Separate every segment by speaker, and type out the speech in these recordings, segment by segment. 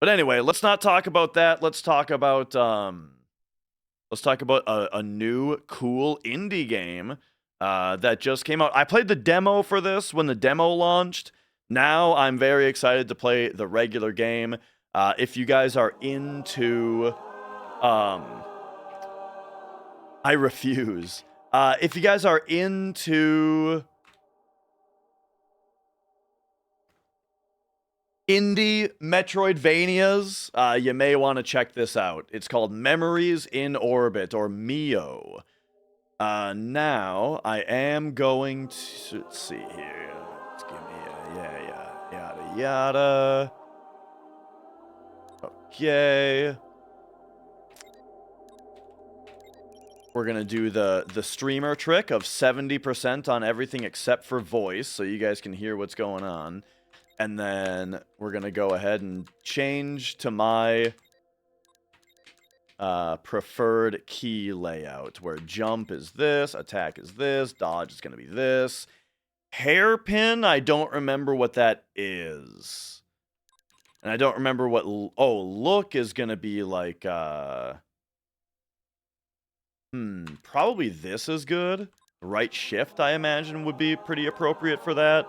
Speaker 1: But anyway, let's not talk about that. Let's talk about a new cool indie game that just came out. I played the demo for this when the demo launched. Now I'm very excited to play the regular game. If you guys are into I refuse. If you guys are into indie Metroidvanias, you may want to check this out. It's called Memories in Orbit, or MIO. Now, I am going to... Let's see here. Let's give me a... Yada, yada. Okay. We're going to do the streamer trick of 70% on everything except for voice, so you guys can hear what's going on. And then we're going to go ahead and change to my preferred key layout, where jump is this, attack is this, dodge is going to be this. Hairpin, I don't remember what that is. And I don't remember what... look is going to be like... probably this is good. Right shift, I imagine, would be pretty appropriate for that.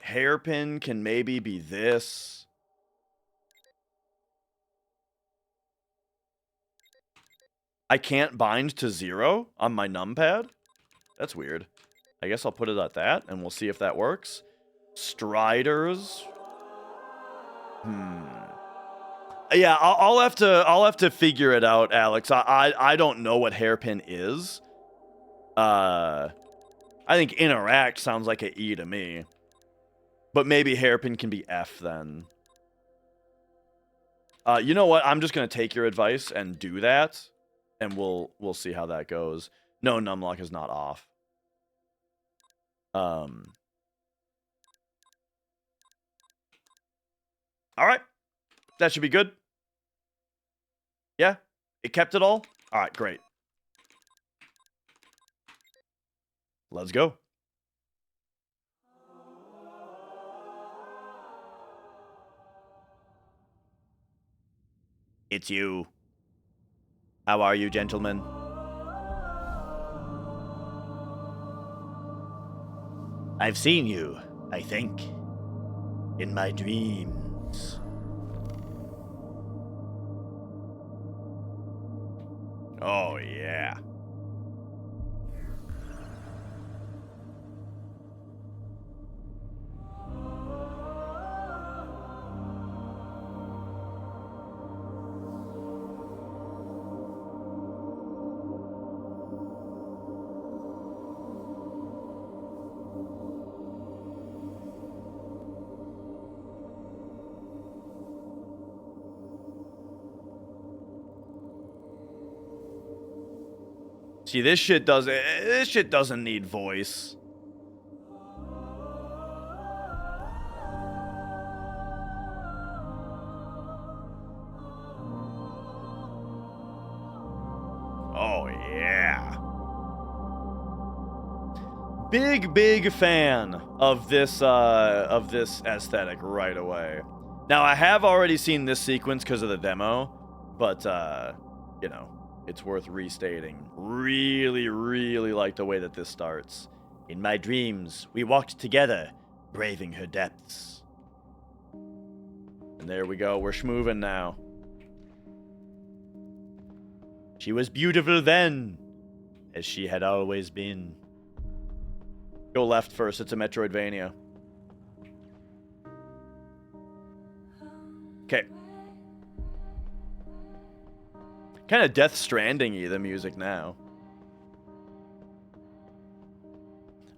Speaker 1: Hairpin can maybe be this. I can't bind to 0 on my numpad? That's weird. I guess I'll put it at that, and we'll see if that works. Striders. Yeah, I'll have to figure it out, Alex. I don't know what hairpin is. I think interact sounds like an E to me. But maybe hairpin can be F then. You know what? I'm just gonna take your advice and do that, and we'll see how that goes. No, numlock is not off. All right, that should be good. Yeah, it kept it all. All right, great. Let's go. It's you. How are you, gentlemen? I've seen you, I think, in my dreams. Oh, yeah. See, this shit doesn't need voice. Oh yeah. Big fan of this aesthetic right away. Now, I have already seen this sequence because of the demo, but you know, it's worth restating. Really like the way that this starts. In my dreams, we walked together, braving her depths. And there we go, we're schmoovin' now. She was beautiful then, as she had always been. Go left first, it's a Metroidvania. Okay. Kind of Death Stranding-y, the music now.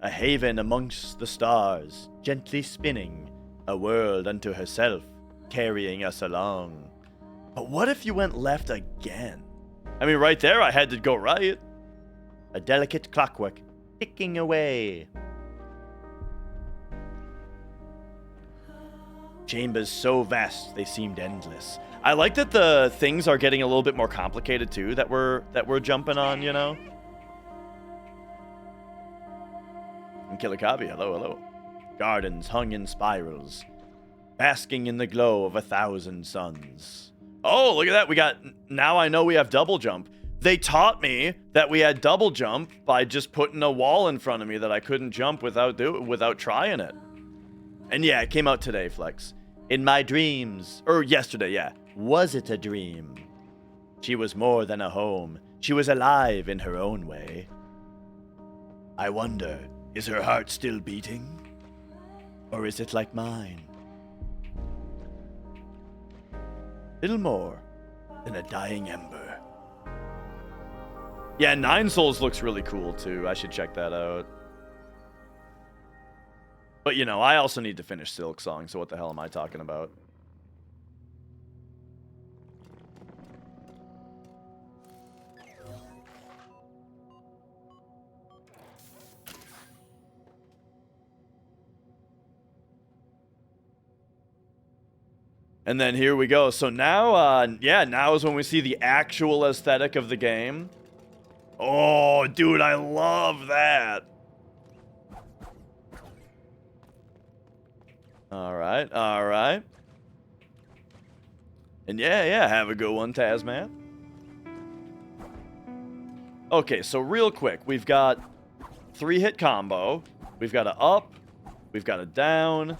Speaker 1: A haven amongst the stars, gently spinning, a world unto herself, carrying us along. But what if you went left again? I mean, right there, I had to go right. A delicate clockwork, ticking away. Chambers so vast, they seemed endless. I like that the things are getting a little bit more complicated too, that we're jumping on, you know? And Killer Kabi, hello. Gardens hung in spirals, basking in the glow of 1,000 suns. Oh, look at that. Now I know we have double jump. They taught me that we had double jump by just putting a wall in front of me that I couldn't jump without trying it. And yeah, it came out today, Flex. In my dreams, or yesterday, yeah. Was it a dream? She was more than a home. She was alive in her own way. I wonder, is her heart still beating? Or is it like mine? Little more than a dying ember. Yeah, Nine Souls looks really cool too. I should check that out. But you know, I also need to finish Silk Song, so what the hell am I talking about? And then here we go. So now, now is when we see the actual aesthetic of the game. Oh, dude, I love that. All right. And yeah, have a good one, Tasman. Okay, so real quick, we've got 3-hit combo. We've got a up. We've got a down.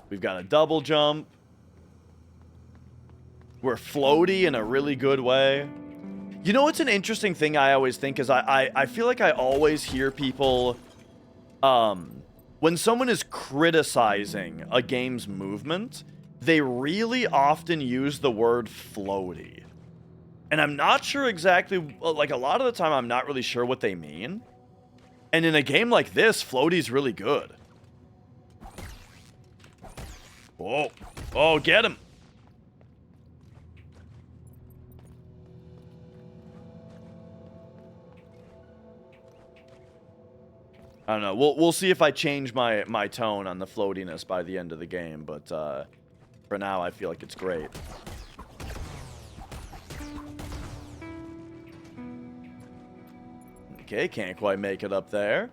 Speaker 1: We've got a double jump. We're floaty in a really good way. You know what's an interesting thing I always think is I feel like I always hear people, when someone is criticizing a game's movement, they really often use the word floaty. And I'm not sure exactly, like a lot of the time I'm not really sure what they mean. And in a game like this, floaty's really good. Whoa. Oh, get him. I don't know. We'll see if I change my tone on the floatiness by the end of the game, but for now I feel like it's great. Okay, can't quite make it up there.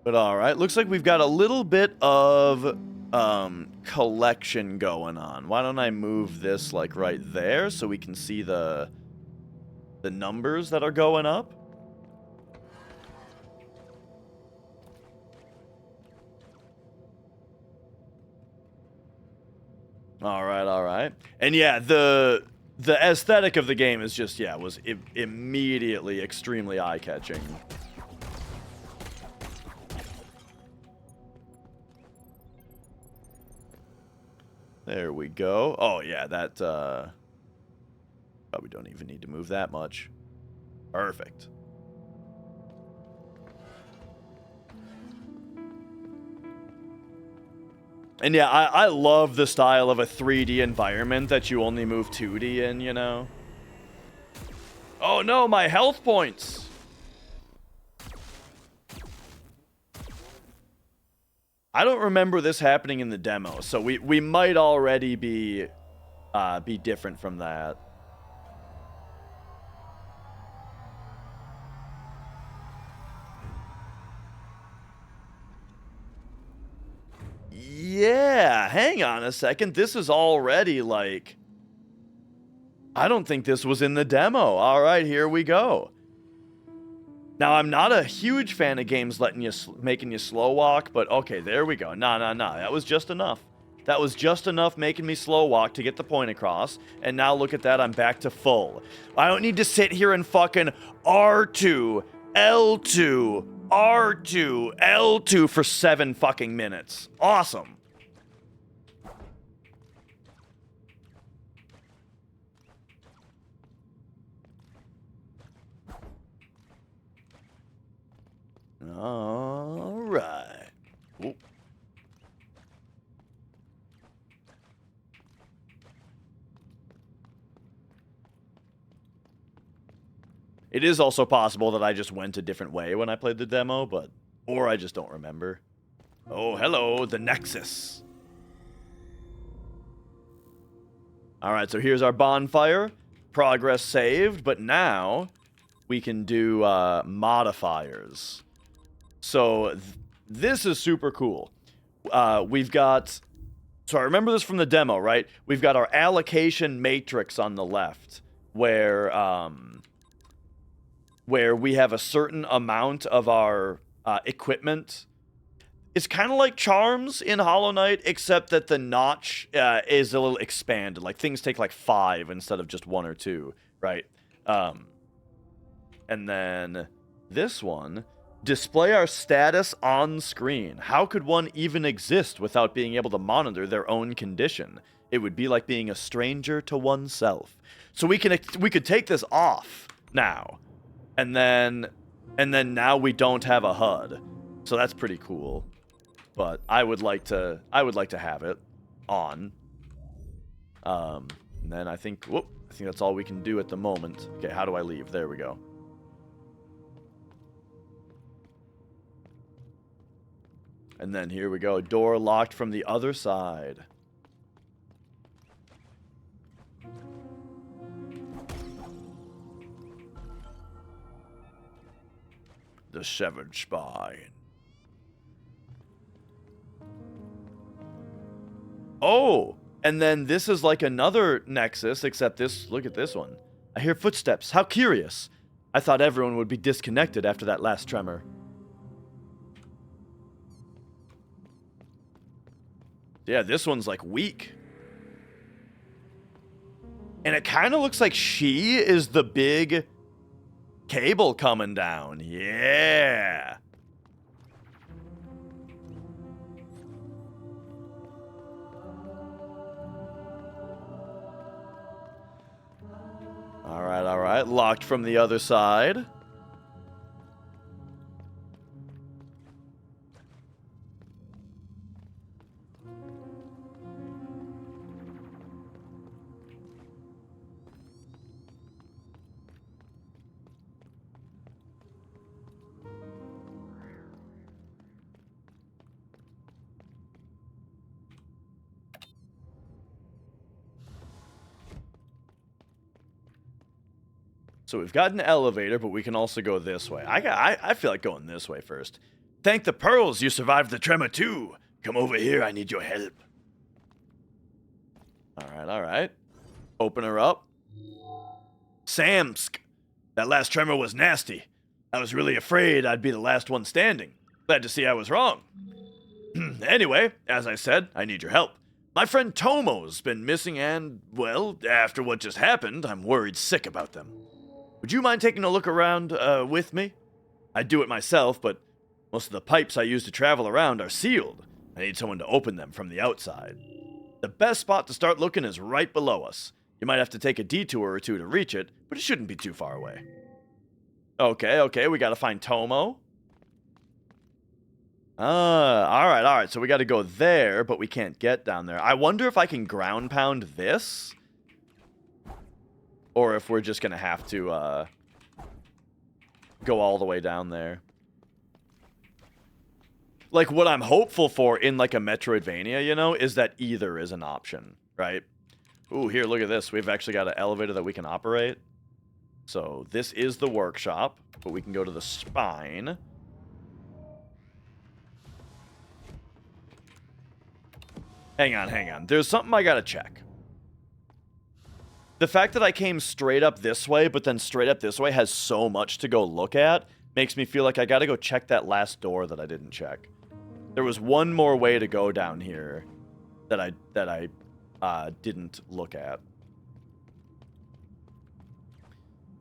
Speaker 1: But alright, looks like we've got a little bit of collection going on. Why don't I move this like right there so we can see the numbers that are going up? Alright. And yeah, the aesthetic of the game is just, was immediately extremely eye-catching. There we go. Oh, yeah, that, probably don't even need to move that much. Perfect. And yeah, I love the style of a 3D environment that you only move 2D in, you know? Oh no, my health points! I don't remember this happening in the demo, so we might already be different from that. Yeah, hang on a second. This is already like... I don't think this was in the demo. All right, here we go. Now, I'm not a huge fan of games making you slow walk, but okay, there we go. No. That was just enough. That was just enough making me slow walk to get the point across. And now look at that, I'm back to full. I don't need to sit here and fucking R2, L2, R2, L2 for 7 fucking minutes. Awesome. All right. Ooh. It is also possible that I just went a different way when I played the demo, or I just don't remember. Oh, hello, the Nexus. All right, so here's our bonfire. Progress saved, but now we can do modifiers. So this is super cool. We've got... So I remember this from the demo, right? We've got our allocation matrix on the left, where we have a certain amount of our equipment. It's kind of like charms in Hollow Knight, except that the notch is a little expanded. Like, things take, like, 5 instead of just 1 or 2, right? And then this one, display our status on screen. How could one even exist without being able to monitor their own condition? It would be like being a stranger to oneself. So we could take this off now, and then now we don't have a HUD. So that's pretty cool. But I would like to have it on. And then I think that's all we can do at the moment. Okay, how do I leave? There we go. And then here we go. Door locked from the other side. The severed spine. Oh! And then this is like another Nexus, except this... Look at this one. I hear footsteps. How curious. I thought everyone would be disconnected after that last tremor. Yeah, this one's like weak. And it kind of looks like she is the big cable coming down. Yeah. All right. Locked from the other side. So we've got an elevator, but we can also go this way. I feel like going this way first. Thank the pearls, you survived the tremor too. Come over here, I need your help. All right. Open her up. Samsk. That last tremor was nasty. I was really afraid I'd be the last one standing. Glad to see I was wrong. Anyway, as I said, I need your help. My friend Tomo's been missing and, well, after what just happened, I'm worried sick about them. Would you mind taking a look around with me? I'd do it myself, but most of the pipes I use to travel around are sealed. I need someone to open them from the outside. The best spot to start looking is right below us. You might have to take a detour or two to reach it, but it shouldn't be too far away. Okay, we gotta find Tomo. Alright, so we gotta go there, but we can't get down there. I wonder if I can ground pound this? Or if we're just gonna have to, go all the way down there. Like, what I'm hopeful for in, like, a Metroidvania, you know, is that either is an option, right? Ooh, here, look at this. We've actually got an elevator that we can operate. So, this is the workshop, but we can go to the spine. Hang on. There's something I gotta check. The fact that I came straight up this way, but then straight up this way has so much to go look at, makes me feel like I gotta go check that last door that I didn't check. There was one more way to go down here that I didn't look at.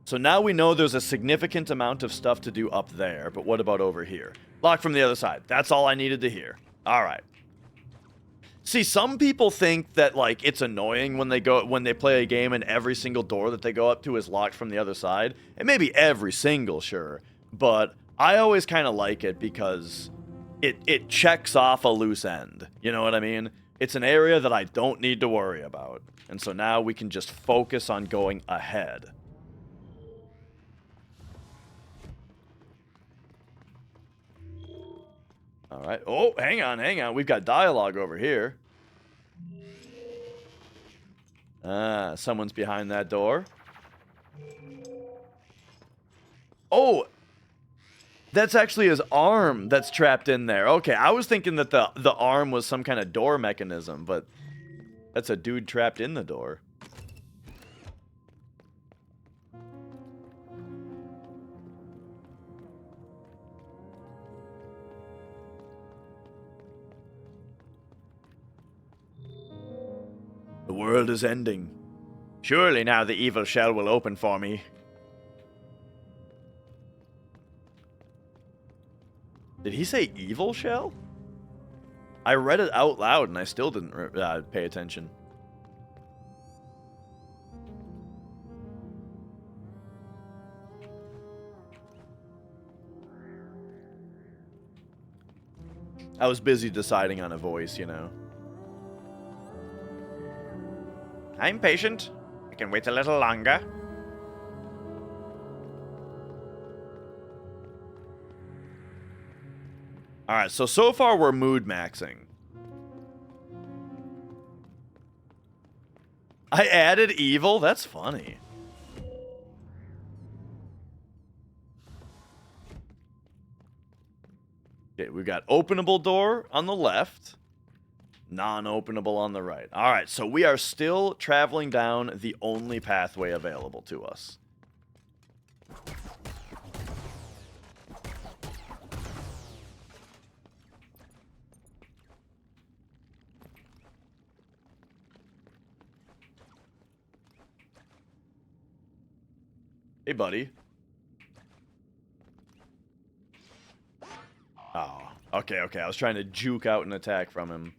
Speaker 1: So now we know there's a significant amount of stuff to do up there, but what about over here? Locked from the other side. That's all I needed to hear. All right. See, some people think that, like, it's annoying when they play a game and every single door that they go up to is locked from the other side. And maybe every single, sure. But I always kind of like it because it checks off a loose end. You know what I mean? It's an area that I don't need to worry about. And so now we can just focus on going ahead. All right. Oh, hang on. We've got dialogue over here. Someone's behind that door. Oh! That's actually his arm that's trapped in there. Okay, I was thinking that the arm was some kind of door mechanism, but that's a dude trapped in the door. The world is ending. Surely now the evil shell will open for me. Did he say evil shell? I read it out loud and I still didn't pay attention. I was busy deciding on a voice, you know. I'm patient. I can wait a little longer. Alright, so far we're mood maxing. I added evil? That's funny. Okay, we've got openable door on the left. Non-openable on the right. Alright, so we are still traveling down the only pathway available to us. Hey, buddy. Oh, okay. I was trying to juke out an attack from him.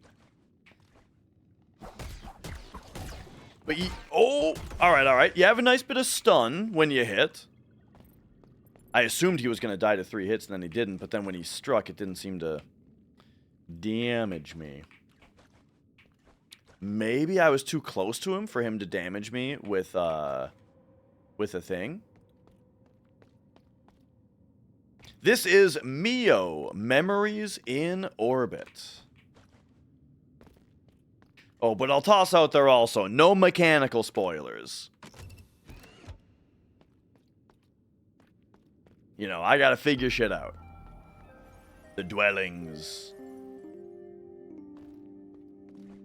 Speaker 1: But oh, alright. You have a nice bit of stun when you hit. I assumed he was going to die to 3 hits, and then he didn't. But then when he struck, it didn't seem to damage me. Maybe I was too close to him for him to damage me with a thing. This is MIO, Memories in Orbit. Oh, but I'll toss out there also, no mechanical spoilers. You know, I gotta figure shit out. The dwellings.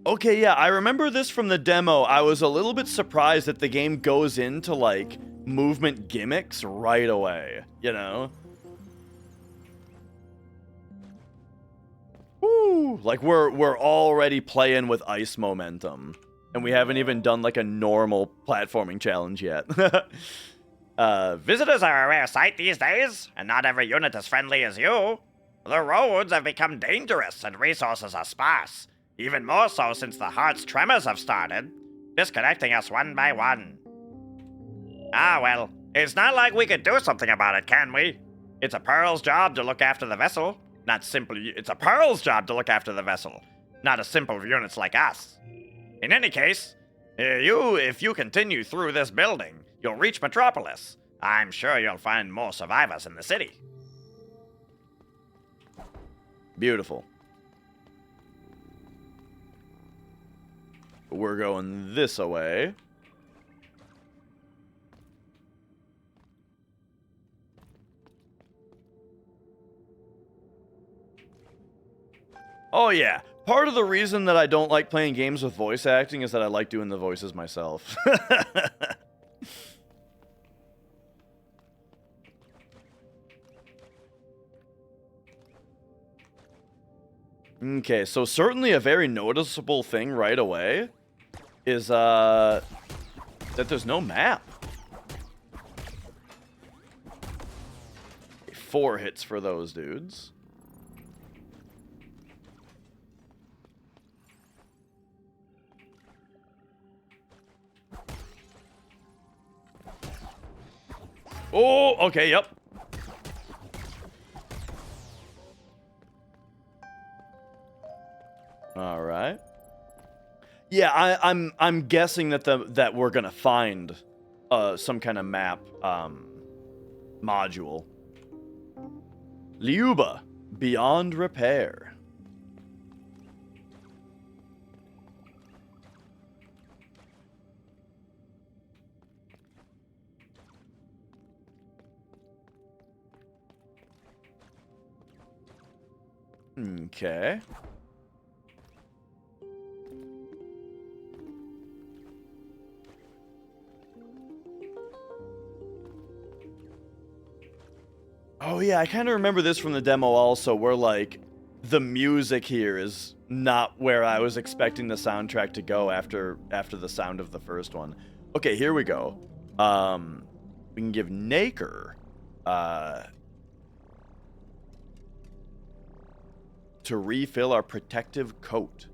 Speaker 1: Okay, yeah, I remember this from the demo. I was a little bit surprised that the game goes into, like, movement gimmicks right away, you know? Woo! Like, we're already playing with ice momentum. And we haven't even done, like, a normal platforming challenge yet.
Speaker 2: Visitors are a rare sight these days, and not every unit is friendly as you. The roads have become dangerous and resources are sparse. Even more so since the heart's tremors have started, disconnecting us one by one. Ah, well, it's not like we could do something about it, can we? It's a Pearl's job to look after the vessel. It's a Pearl's job to look after the vessel, not a simple units like us. In any case, if you continue through this building, you'll reach Metropolis. I'm sure you'll find more survivors in the city.
Speaker 1: Beautiful. We're going this away. Oh yeah, part of the reason that I don't like playing games with voice acting is that I like doing the voices myself. Okay, so certainly a very noticeable thing right away is that there's no map. 4 hits for those dudes. Oh, okay, yep. All right. Yeah, I'm guessing that we're gonna find some kind of map module. Liuba, Beyond Repair. Okay. Oh yeah, I kind of remember this from the demo also, where like the music here is not where I was expecting the soundtrack to go after the sound of the first one. Okay, here we go. We can give Naker to refill our protective coat.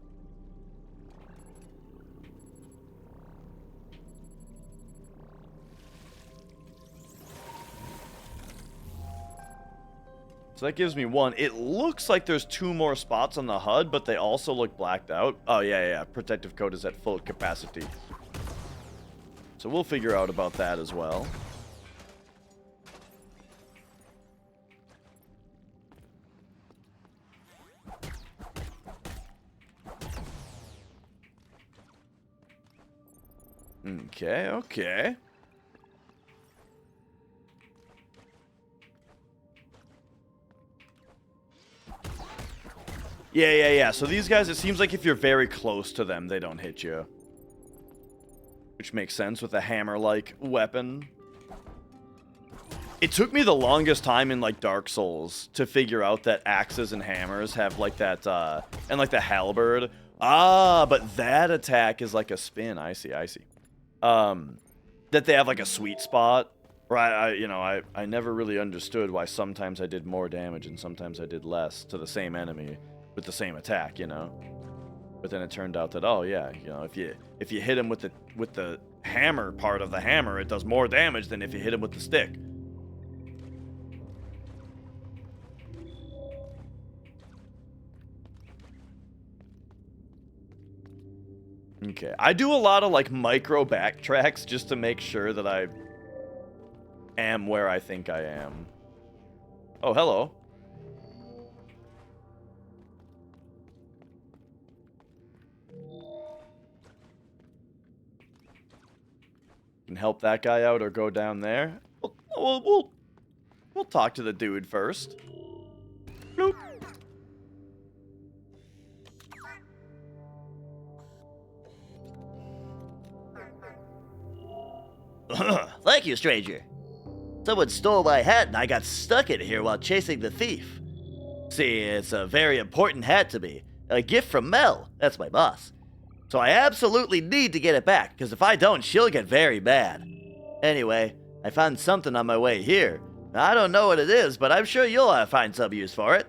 Speaker 1: So that gives me one. It looks like there's 2 more spots on the HUD, but they also look blacked out. Oh, yeah. Protective coat is at full capacity. So we'll figure out about that as well. Okay. Yeah. So these guys, it seems like if you're very close to them, they don't hit you. Which makes sense with a hammer-like weapon. It took me the longest time in, like, Dark Souls to figure out that axes and hammers have, like, that, and, like, the halberd. Ah, but that attack is like a spin. I see. That they have, like, a sweet spot. Right, I never really understood why sometimes I did more damage and sometimes I did less to the same enemy with the same attack, you know? But then it turned out that, oh yeah, if you hit him with the hammer part of the hammer, it does more damage than if you hit him with the stick. Okay, I do a lot of like micro backtracks just to make sure that I am where I think I am. Oh, hello. Can help that guy out or go down there. We'll talk to the dude first. Bloop.
Speaker 3: Thank you, stranger. Someone stole my hat and I got stuck in here while chasing the thief. See, it's a very important hat to me. A gift from Mel, that's my boss. So I absolutely need to get it back, because if I don't, she'll get very mad. Anyway, I found something on my way here. I don't know what it is, but I'm sure you'll find some use for it.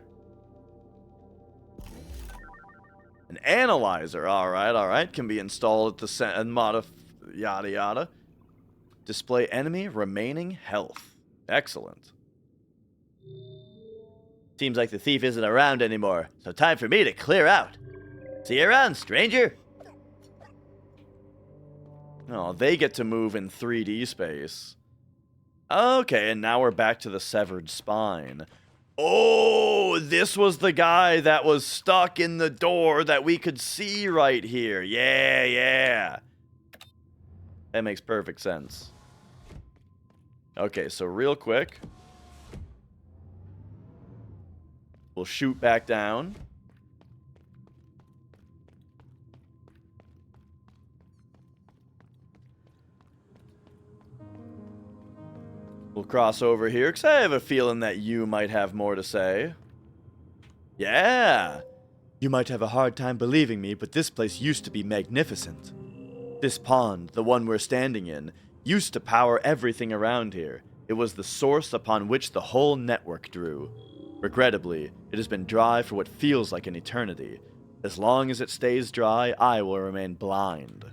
Speaker 1: An analyzer, alright. Can be installed at the and yada yada. Display enemy remaining health. Excellent.
Speaker 3: Seems like the thief isn't around anymore, so time for me to clear out. See you around, stranger.
Speaker 1: Oh, they get to move in 3D space. Okay, and now we're back to the severed spine. Oh, this was the guy that was stuck in the door that we could see right here. Yeah. That makes perfect sense. Okay, so real quick. We'll shoot back down. We'll cross over here, because I have a feeling that you might have more to say. Yeah! You might have a hard time believing me, but this place used to be magnificent. This pond, the one we're standing in, used to power everything around here. It was the source upon which the whole network drew. Regrettably, it has been dry for what feels like an eternity. As long as it stays dry, I will remain blind.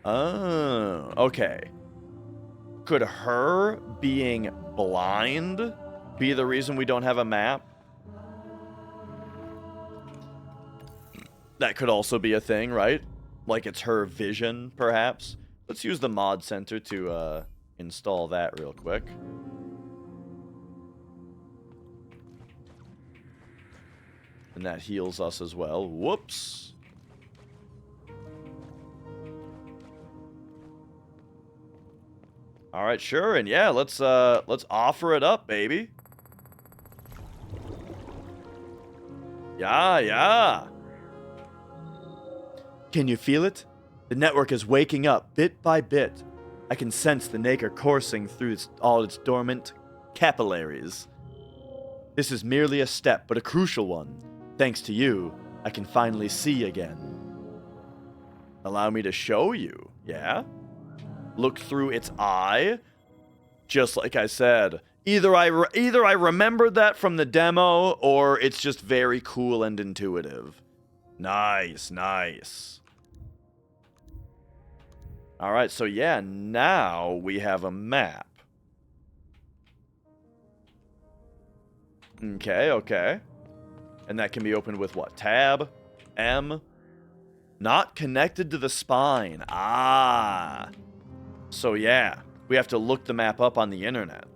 Speaker 1: Oh, okay. Could her being blind be the reason we don't have a map? That could also be a thing, right? Like it's her vision, perhaps? Let's use the mod center to install that real quick. And that heals us as well. Whoops. All right, sure, and yeah, let's offer it up, baby. Yeah, yeah. Can you feel it? The network is waking up bit by bit. I can sense the nacre coursing through all its dormant capillaries. This is merely a step, but a crucial one. Thanks to you, I can finally see again. Allow me to show you, yeah? Look through its eye. Just like I said, either I remembered that from the demo, or it's just very cool and intuitive. Nice, nice. All right, so yeah, now we have a map. Okay, okay. And that can be opened with what? Tab? M? Not connected to the spine. Ah. So yeah, we have to look the map up on the internet.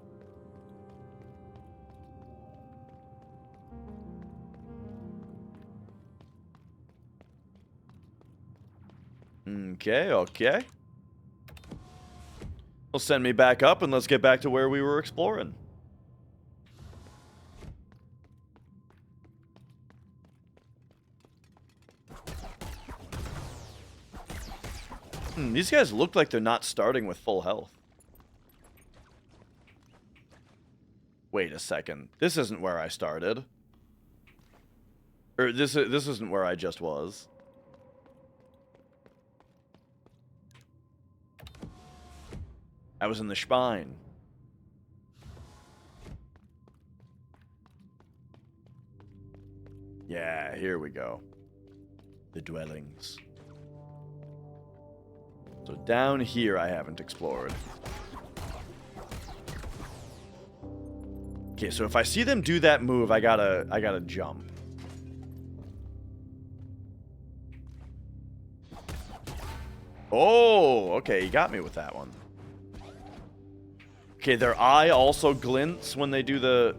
Speaker 1: Okay, okay. Well, send me back up and let's get back to where we were exploring. These guys look like they're not starting with full health. Wait a second. This isn't where I started. Or this isn't where I just was. I was in the spine. Yeah, here we go. The dwellings. So down here I haven't explored. Okay, so if I see them do that move, I gotta jump. Oh, okay, you got me with that one. Okay, their eye also glints when they do the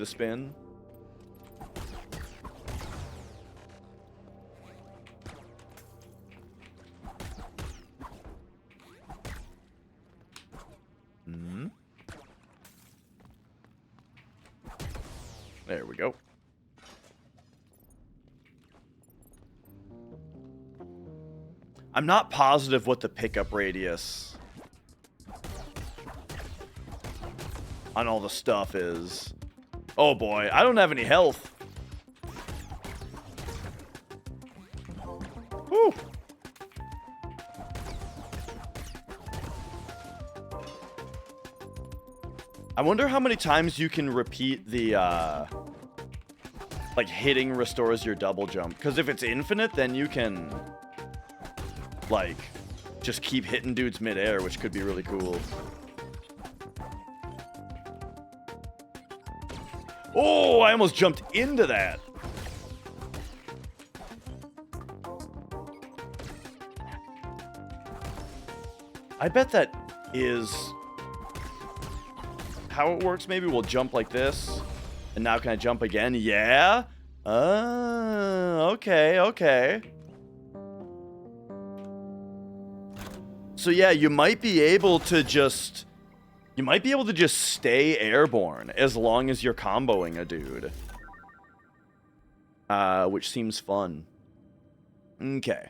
Speaker 1: spin. There we go. I'm not positive what the pickup radius on all the stuff is. Oh boy, I don't have any health. Whew. I wonder how many times you can repeat the, like, hitting restores your double jump. Because if it's infinite, then you can, like, just keep hitting dudes midair, which could be really cool. Oh, I almost jumped into that. I bet that is how it works. Maybe we'll jump like this. And now can I jump again? Yeah? Okay, okay. So yeah, you might be able to just stay airborne as long as you're comboing a dude. Which seems fun. Okay.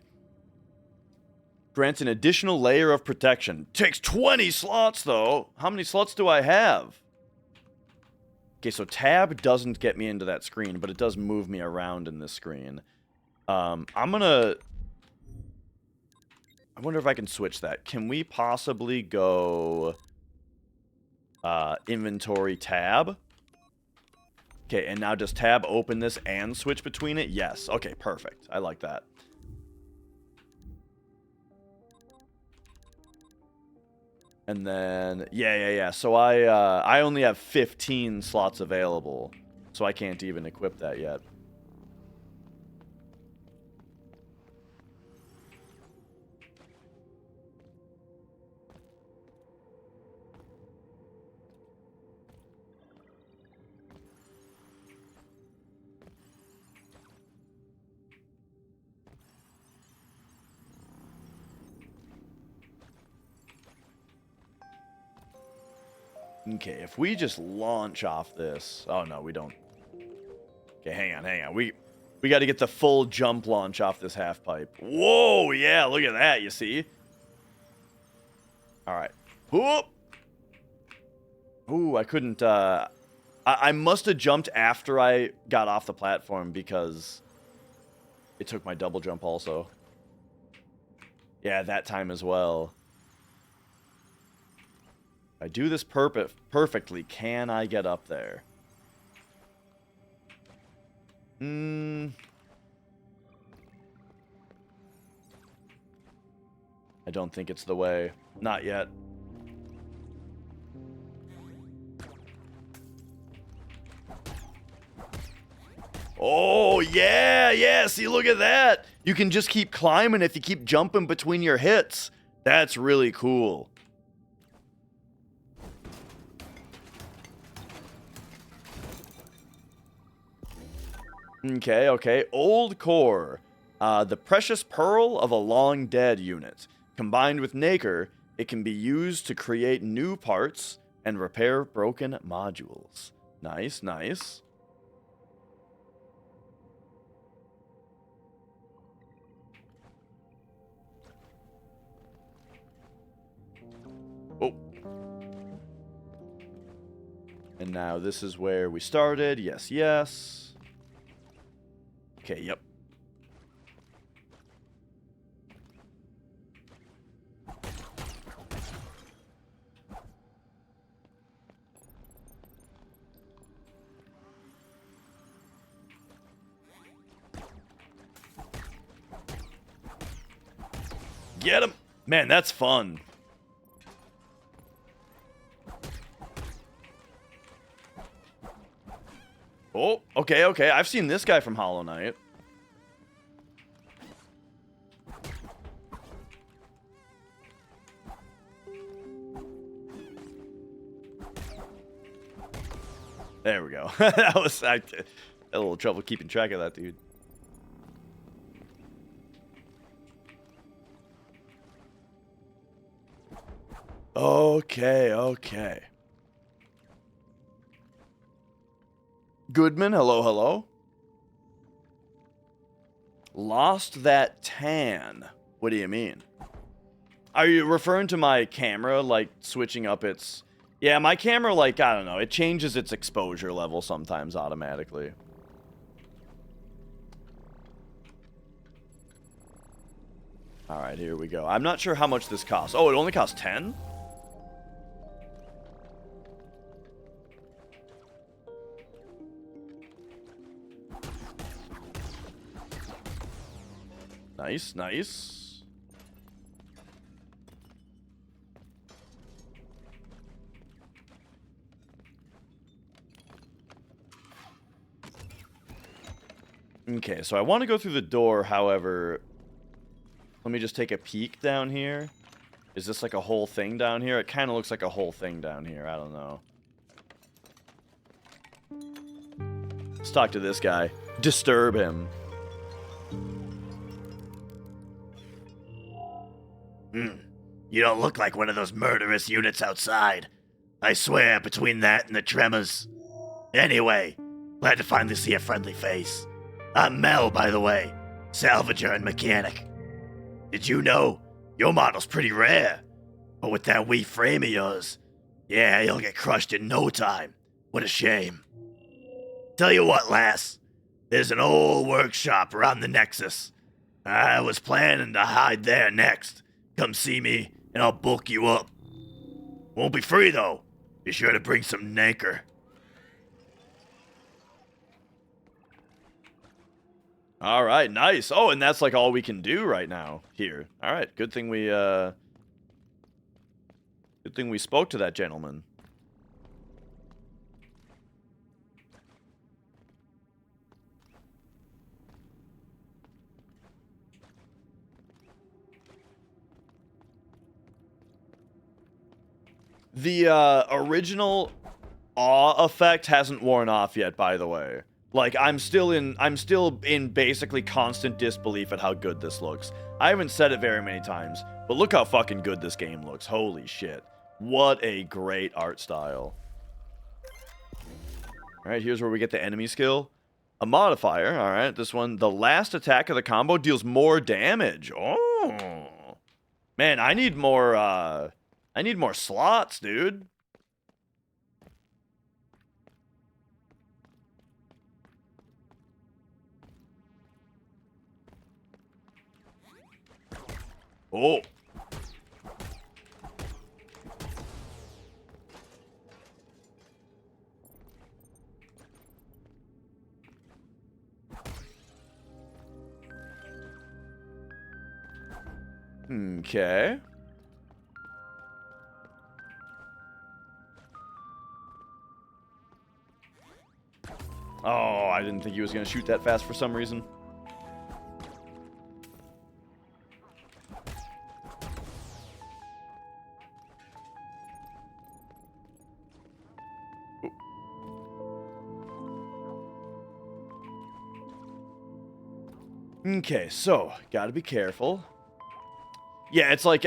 Speaker 1: Grants an additional layer of protection. Takes 20 slots, though. How many slots do I have? Okay, so tab doesn't get me into that screen, but it does move me around in this screen. I wonder if I can switch that. Can we possibly go inventory tab? Okay, and now does tab open this and switch between it? Yes. Okay, perfect. I like that. And then, yeah. So I only have 15 slots available, so I can't even equip that yet. Okay, if we just launch off this... Oh, no, we don't. Okay, hang on. We got to get the full jump launch off this half pipe. Whoa, yeah, look at that, you see? All right. Whoop. Ooh, I couldn't, I must have jumped after I got off the platform because it took my double jump also. Yeah, that time as well. If I do this perfectly, can I get up there? I don't think it's the way. Not yet. Oh, yeah. See, look at that. You can just keep climbing if you keep jumping between your hits. That's really cool. Okay. Old core. The precious pearl of a long dead unit. Combined with nacre, it can be used to create new parts and repair broken modules. Nice. Oh. And now this is where we started. Yes. Okay, yep. Get him! Man, that's fun. Oh, okay. I've seen this guy from Hollow Knight. There we go. I had a little trouble keeping track of that, dude. Okay. Goodman, hello. Lost that tan. What do you mean? Are you referring to my camera, like, switching up its... Yeah, my camera, like, I don't know, it changes its exposure level sometimes automatically. Alright, here we go. I'm not sure how much this costs. Oh, it only costs 10? Nice. Okay, so I want to go through the door, however... Let me just take a peek down here. Is this like a whole thing down here? It kind of looks like a whole thing down here. I don't know. Let's talk to this guy. Disturb him.
Speaker 3: You don't look like one of those murderous units outside. I swear, between that and the tremors. Anyway, glad to finally see a friendly face. I'm Mel, by the way. Salvager and mechanic. Did you know your model's pretty rare? But with that wee frame of yours, yeah, you'll get crushed in no time. What a shame. Tell you what, lass. There's an old workshop around the Nexus. I was planning to hide there next. Come see me, and I'll bulk you up. Won't be free, though. Be sure to bring some nacre.
Speaker 1: Alright, nice. Oh, and that's like all we can do right now here. Alright, good thing we spoke to that gentleman. The original awe effect hasn't worn off yet, by the way. Like, I'm still in basically constant disbelief at how good this looks. I haven't said it very many times, but look how fucking good this game looks. Holy shit. What a great art style. Alright, here's where we get the enemy skill. A modifier, all right. This one, the last attack of the combo deals more damage. Oh. Man, I need more slots, dude. Oh. Okay. Oh, I didn't think he was going to shoot that fast for some reason. Okay, so gotta be careful. Yeah, it's like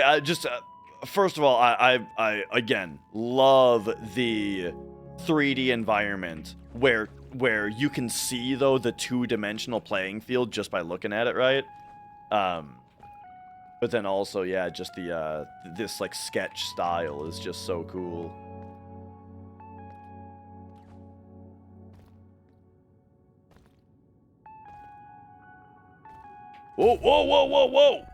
Speaker 1: first of all, I again love the 3D environment where you can see though the two-dimensional playing field just by looking at it, right? But then also, yeah, just the this like sketch style is just so cool. Whoa, whoa, whoa, whoa, whoa!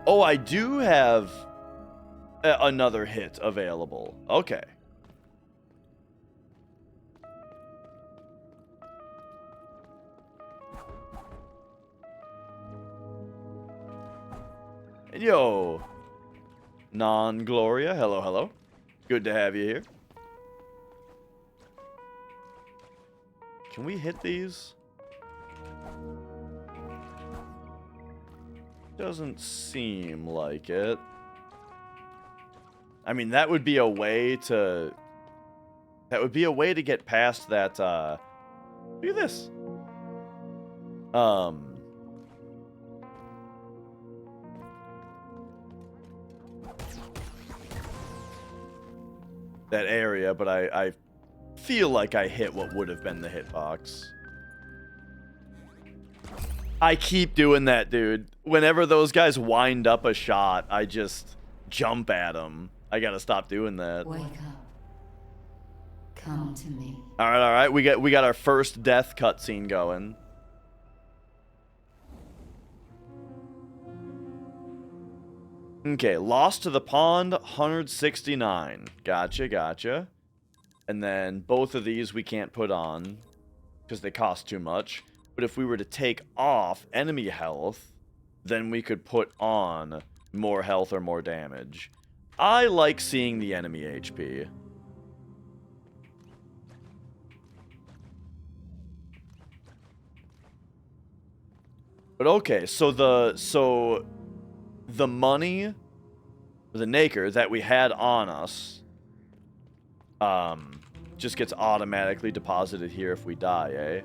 Speaker 1: Oh, I do have another hit available. Okay. Yo, Non-Gloria, hello, hello. Good to have you here. Can we hit these? Doesn't seem like it. I mean, that would be a way to... That would be a way to get past that, Look at this. That area, but I feel like I hit what would have been the hitbox. I keep doing that, dude. Whenever those guys wind up a shot, I just jump at them. I gotta stop doing that.
Speaker 4: Wake up. Come to me.
Speaker 1: All right. We got our first death cutscene going. Okay, lost to the pond, 169. Gotcha. And then both of these we can't put on because they cost too much. But if we were to take off enemy health, then we could put on more health or more damage. I like seeing the enemy HP. But okay, so the money, the Naker that we had on us, just gets automatically deposited here if we die, eh?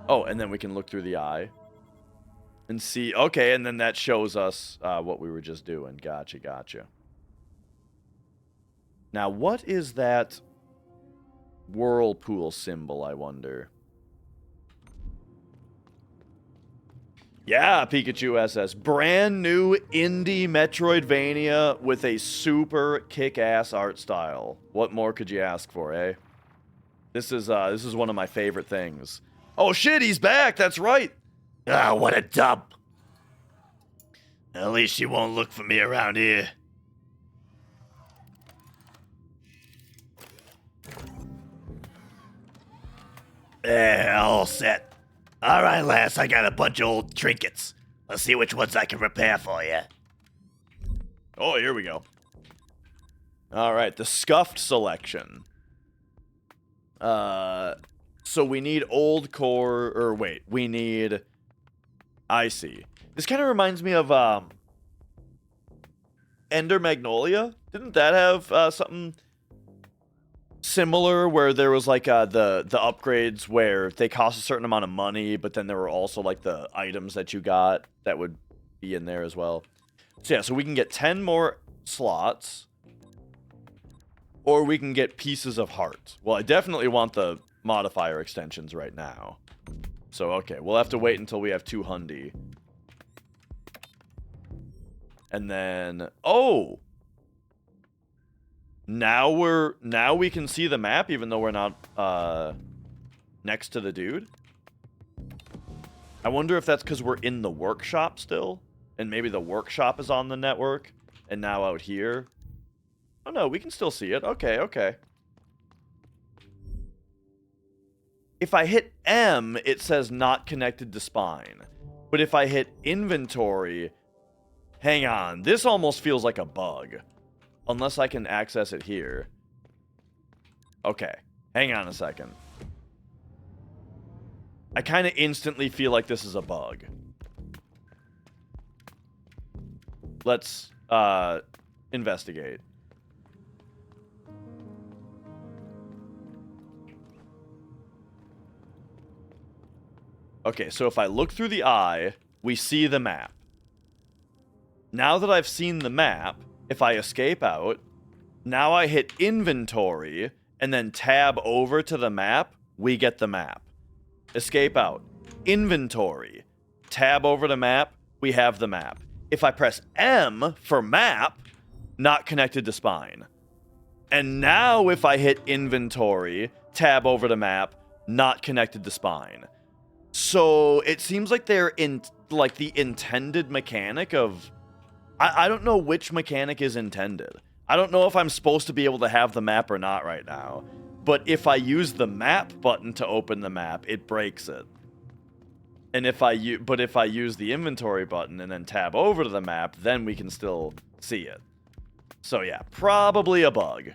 Speaker 1: Oh, and then we can look through the eye and see. Okay, and then that shows us what we were just doing. Gotcha. Now, what is that whirlpool symbol, I wonder? Yeah, Pikachu SS. Brand new indie Metroidvania with a super kick-ass art style. What more could you ask for, eh? This is one of my favorite things. Oh shit, he's back. That's right.
Speaker 3: Ah, what a dump. At least she won't look for me around here. Yeah, all set. All right, lass, I got a bunch of old trinkets. Let's see which ones I can repair for you.
Speaker 1: Oh, here we go. All right, the scuffed selection. So we need old core, or wait, we need... I see. This kind of reminds me of, Ender Magnolia. Didn't that have, something similar where there was, like, the upgrades where they cost a certain amount of money, but then there were also, like, the items that you got that would be in there as well. So, yeah, so we can get 10 more slots. or we can get pieces of heart. Well, I definitely want the modifier extensions right now. So, okay, we'll have to wait until we have 200. And then, oh! Now we can see the map even though we're not, next to the dude. I wonder if that's because we're in the workshop still, and maybe the workshop is on the network, and now out here. Oh no, we can still see it. Okay, okay. If I hit M, it says not connected to spine. But if I hit inventory, hang on, this almost feels like a bug. Unless I can access it here. Okay, hang on a second. I kind of instantly feel like this is a bug. Let's, investigate. Okay, so if I look through the eye, we see the map. Now that I've seen the map, if I escape out, now I hit inventory, and then tab over to the map, we get the map. Escape out. Inventory. Tab over to map, we have the map. If I press M for map, not connected to spine. And now if I hit inventory, tab over to map, not connected to spine. So it seems like they're in like the intended mechanic of... I don't know which mechanic is intended. I don't know if I'm supposed to be able to have the map or not right now. But if I use the map button to open the map, it breaks it. And if I use the inventory button and then tab over to the map, then we can still see it. So yeah, probably a bug.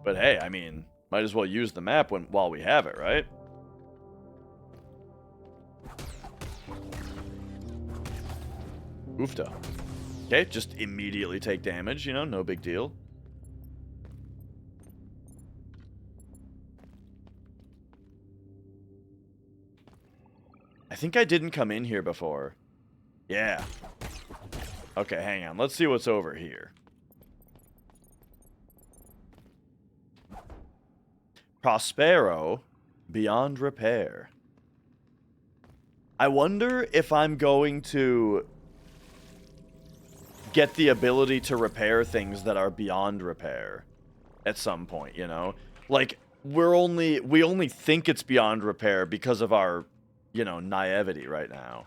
Speaker 1: But hey, I mean, might as well use the map while we have it, right? Oofta. Okay, just immediately take damage, you know, no big deal. I think I didn't come in here before. Yeah. Okay, hang on. Let's see what's over here. Prospero, beyond repair. I wonder if I'm going to get the ability to repair things that are beyond repair at some point, you know? Like, we only think it's beyond repair because of our, you know, naivety right now.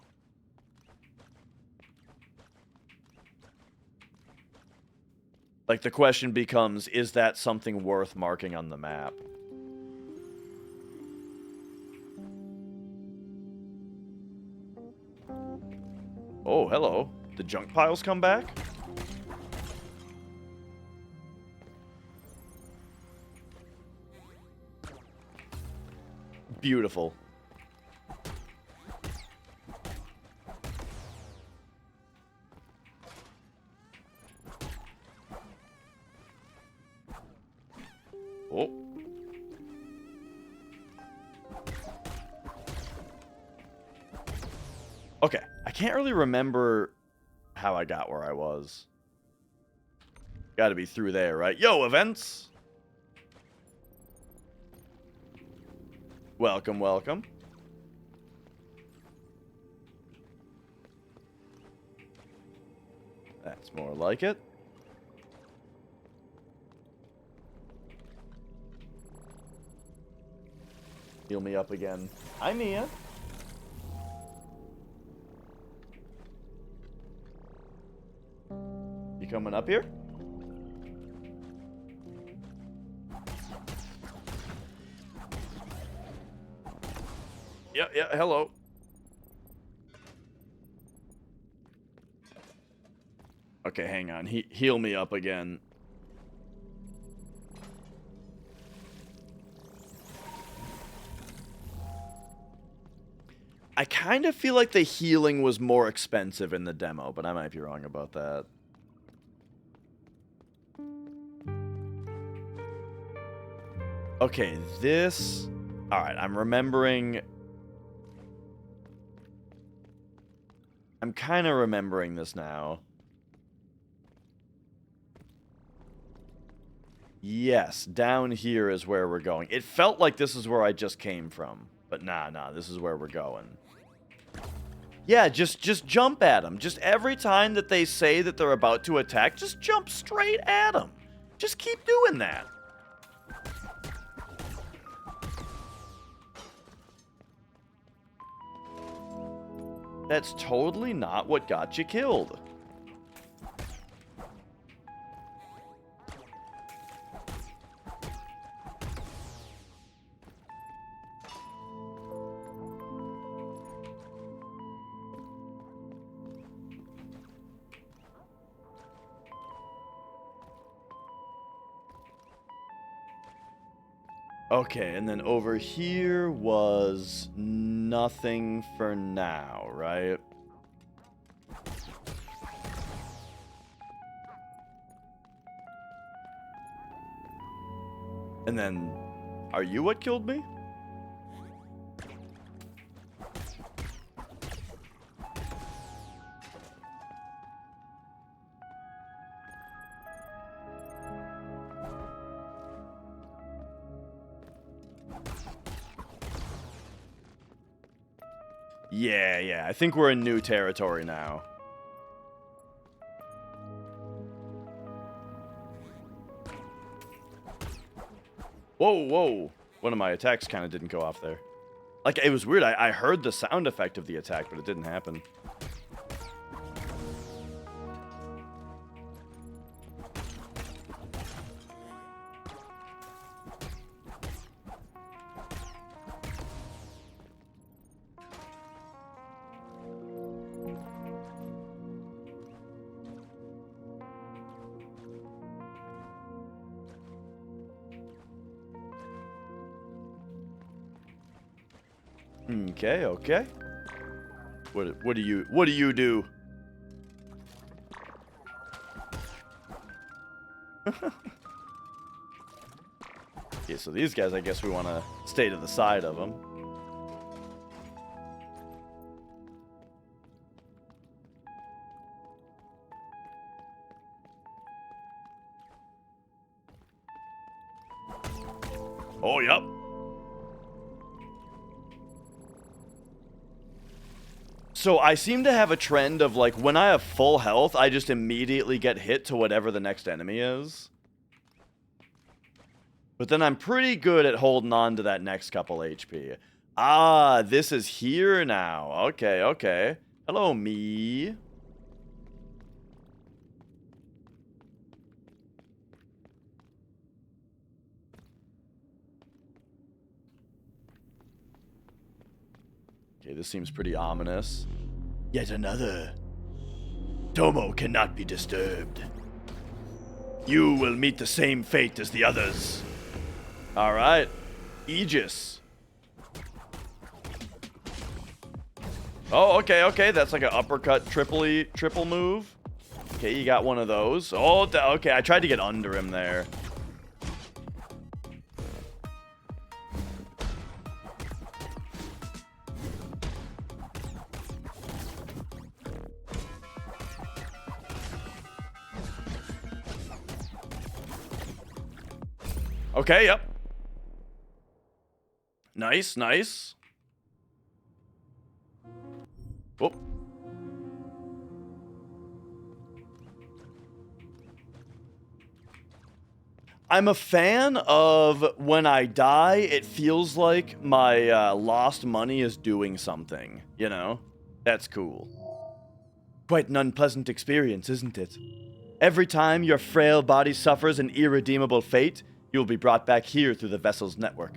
Speaker 1: Like, the question becomes, is that something worth marking on the map? Oh, hello. The junk piles come back? Beautiful. Oh. Okay, I can't really remember how I got where I was. Gotta be through there, right? Yo, events! Welcome, welcome. That's more like it. Heal me up again. Hi, Mia. You coming up here? Yeah, hello. Okay, hang on. Heal me up again. I kind of feel like the healing was more expensive in the demo, but I might be wrong about that. Okay, this... Alright, I'm remembering... I'm kind of remembering this now. Yes, down here is where we're going. It felt like this is where I just came from. But nah, this is where we're going. Yeah, just jump at them. Just every time that they say that they're about to attack, just jump straight at them. Just keep doing that. That's totally not what got you killed. Okay, and then over here was nothing for now, right? And then, are you what killed me? Yeah, I think we're in new territory now. Whoa. One of my attacks kind of didn't go off there. Like, it was weird. I heard the sound effect of the attack, but it didn't happen. Okay. What do you do? Okay, so these guys, I guess we want to stay to the side of them. Oh, yep. So I seem to have a trend of, like, when I have full health, I just immediately get hit to whatever the next enemy is. But then I'm pretty good at holding on to that next couple HP. Ah, this is here now. Okay. Hello, me. Okay, this seems pretty ominous. Yet another. Tomo cannot be disturbed. You will meet the same fate as the others. Alright. Aegis. Oh, okay. That's like an uppercut triple move. Okay, you got one of those. Oh, okay. I tried to get under him there. Okay, yep. Nice. Oh. I'm a fan of when I die, it feels like my lost money is doing something, you know? That's cool. Quite an unpleasant experience, isn't it? Every time your frail body suffers an irredeemable fate, you will be brought back here through the vessel's network.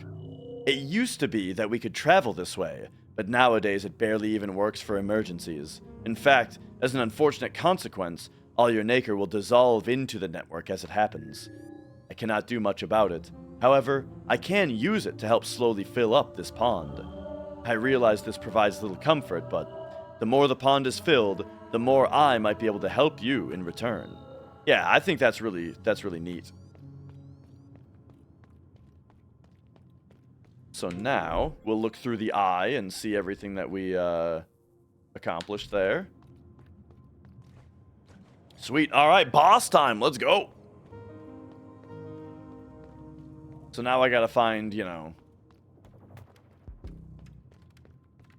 Speaker 1: It used to be that we could travel this way, but nowadays it barely even works for emergencies. In fact, as an unfortunate consequence, all your nacre will dissolve into the network as it happens. I cannot do much about it. However, I can use it to help slowly fill up this pond. I realize this provides little comfort, but the more the pond is filled, the more I might be able to help you in return. Yeah, I think that's really neat. So now we'll look through the eye and see everything that we accomplished there. Sweet. All right, boss time. Let's go. So now I gotta find, you know,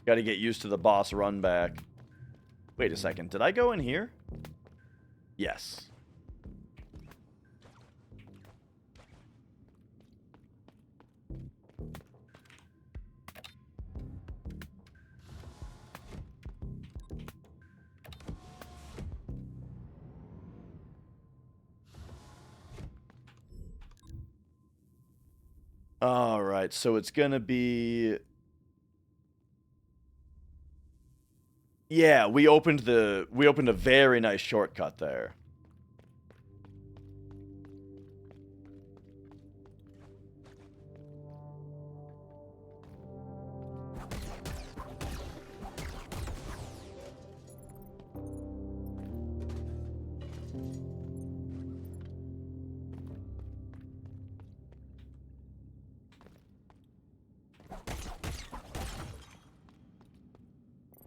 Speaker 1: gotta get used to the boss run back. Wait a second. Did I go in here? Yes. All right, so it's gonna be... Yeah, we opened a very nice shortcut there.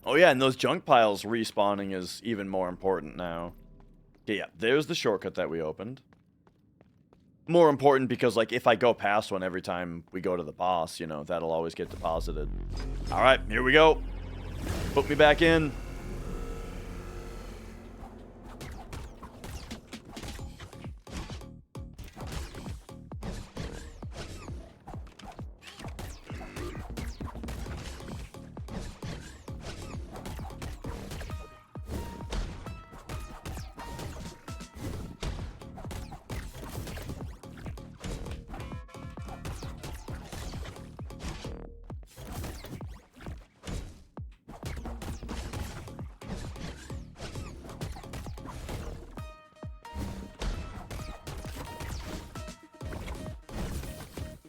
Speaker 1: Oh yeah, and those junk piles respawning is even more important now. Okay, yeah, there's the shortcut that we opened. More important because, like, if I go past one every time we go to the boss, you know, that'll always get deposited. Alright, here we go. Put me back in.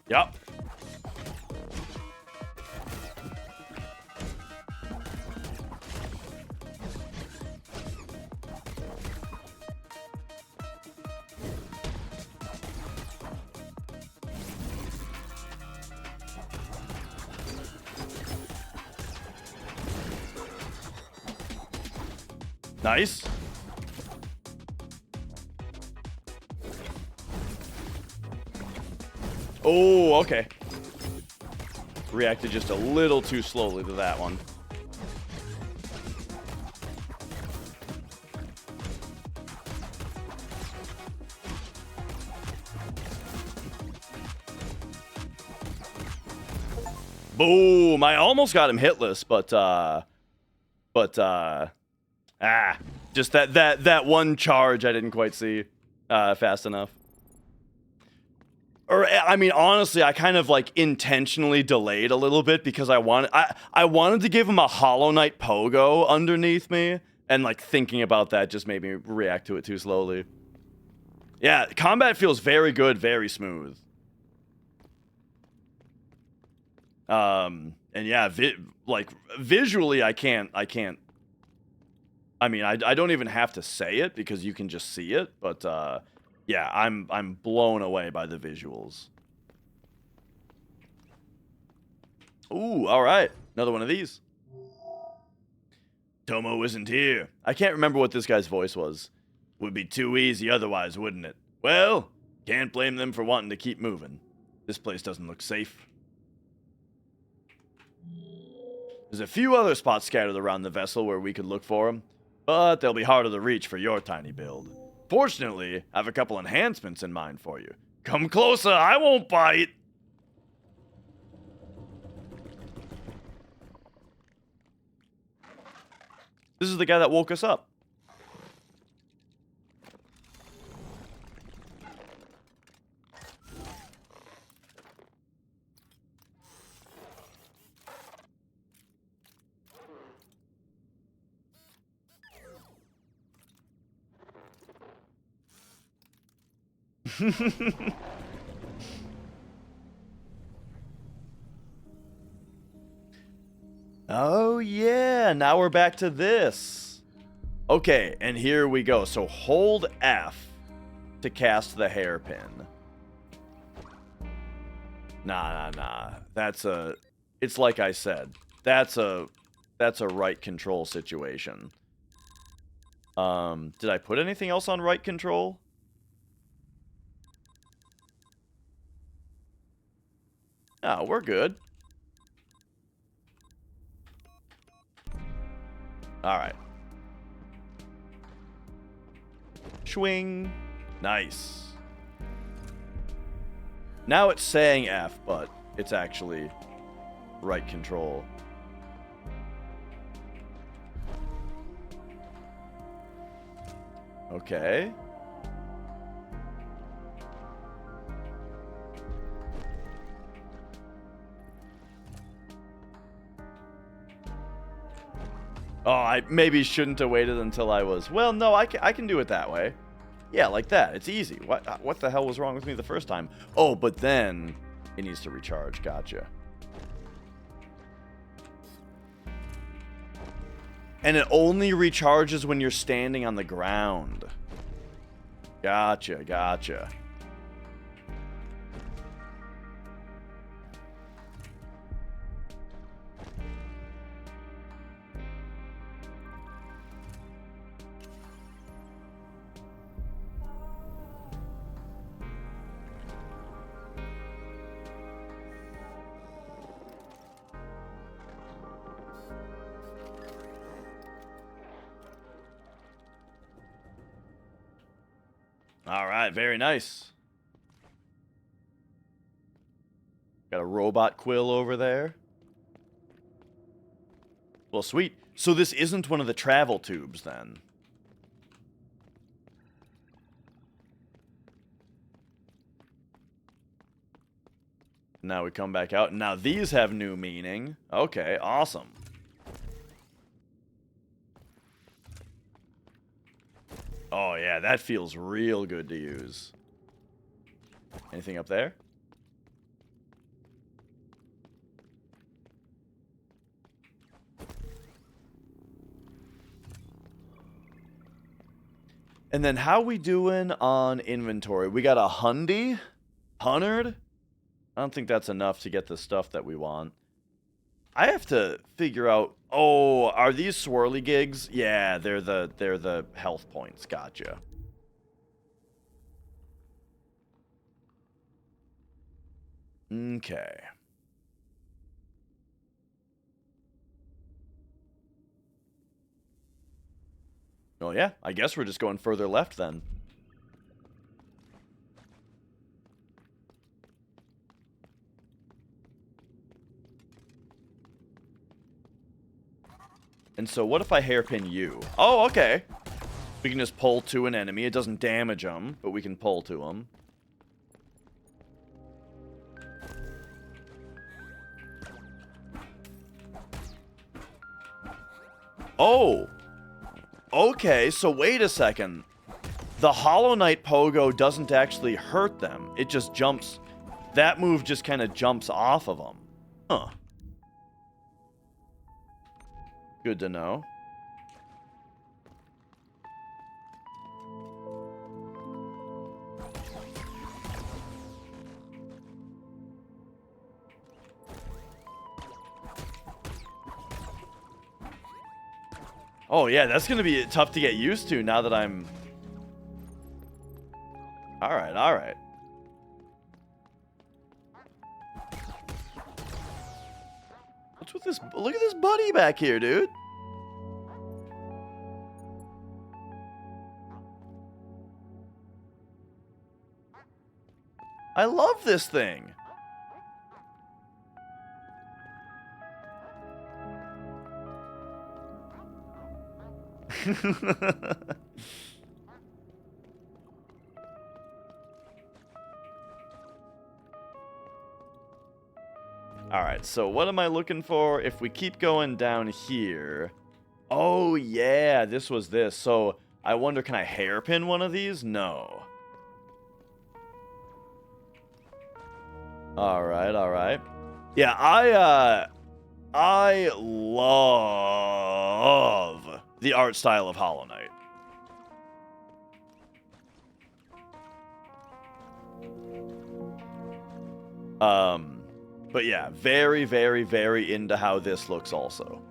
Speaker 1: Yep. Nice. Oh, okay. Reacted just a little too slowly to that one. Boom! I almost got him hitless, just that one charge I didn't quite see fast enough. Or, I mean, honestly, I kind of, like, intentionally delayed a little bit because I wanted to give him a Hollow Knight pogo underneath me, and, like, thinking about that just made me react to it too slowly. Yeah, combat feels very good, very smooth. And yeah, like, visually, I can't, I mean, I don't even have to say it because you can just see it, but, yeah, I'm blown away by the visuals. Ooh, all right. Another one of these. Tomo isn't here. I can't remember what this guy's voice was. Would be too easy otherwise, wouldn't it? Well, can't blame them for wanting to keep moving. This place doesn't look safe. There's a few other spots scattered around the vessel where we could look for them, but they'll be harder to reach for your tiny build. Fortunately, I have a couple enhancements in mind for you. Come closer, I won't bite! This is the guy that woke us up. Oh yeah, now we're back to this. Okay, and here we go. So hold F to cast the hairpin. Nah. it's like I said, that's a right control situation. Did I put anything else on right control? Oh, we're good. Alright. Swing. Nice. Now it's saying F, but it's actually right control. Okay. Oh, I maybe shouldn't have waited until I was... Well, no, I can do it that way. Yeah, like that. It's easy. What the hell was wrong with me the first time? Oh, but then it needs to recharge. Gotcha. And it only recharges when you're standing on the ground. Gotcha, gotcha. All right, very nice. Got a robot quill over there. Well, sweet. So this isn't one of the travel tubes, then. Now we come back out. Now these have new meaning. Okay, awesome. Oh, yeah, that feels real good to use. Anything up there? And then how we doing on inventory? We got 100? I don't think that's enough to get the stuff that we want. I have to figure out... Oh, are these swirly gigs? Yeah, they're the health points. Gotcha. Okay. Oh yeah, I guess we're just going further left then. And so what if I hairpin you? Oh, okay. We can just pull to an enemy. It doesn't damage them, but we can pull to them. Oh! Okay, so wait a second. The Hollow Knight Pogo doesn't actually hurt them. It just jumps. That move just kind of jumps off of them. Huh. Good to know. Oh, yeah, that's going to be tough to get used to now that I'm... Alright, alright. What's with this? Look at this buddy back here, dude. I love this thing. Alright, so what am I looking for? If we keep going down here... Oh, yeah, this was this. So, I wonder, can I hairpin one of these? No. Alright, alright. Yeah, I love the art style of Hollow Knight. But yeah, very, very, very into how this looks also.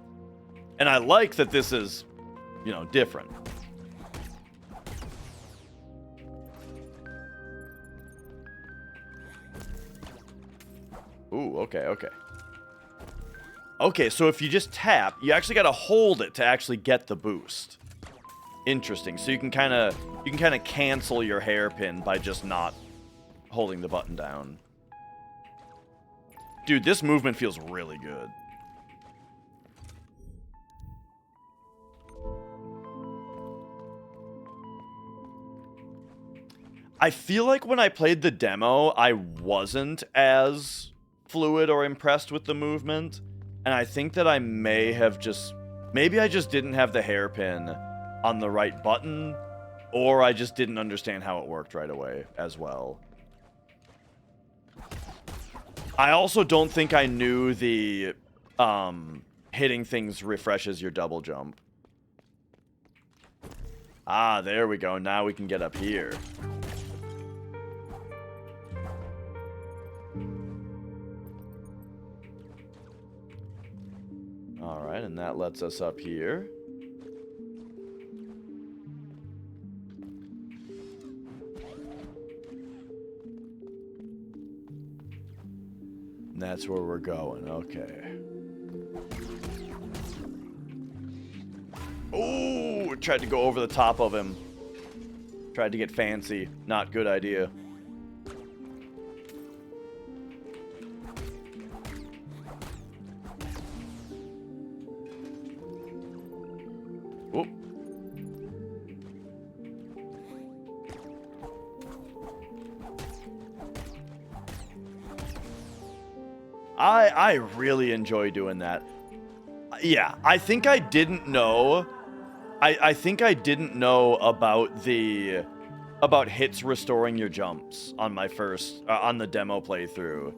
Speaker 1: And I like that this is, you know, different. Ooh, okay, okay. Okay, so if you just tap, you actually got to hold it to actually get the boost. Interesting. So you can kind of cancel your hairpin by just not holding the button down. Dude, this movement feels really good. I feel like when I played the demo, I wasn't as fluid or impressed with the movement. And I think that I may have just... Maybe I just didn't have the hairpin on the right button, or I just didn't understand how it worked right away as well. I also don't think I knew the hitting things refreshes your double jump. Ah, there we go. Now we can get up here. Alright, and that lets us up here. And that's where we're going, okay. Oh, tried to go over the top of him. Tried to get fancy. Not good idea. Whoop. I really enjoy doing that. Yeah, I think I didn't know. I think I didn't know about hits restoring your jumps on my first on the demo playthrough,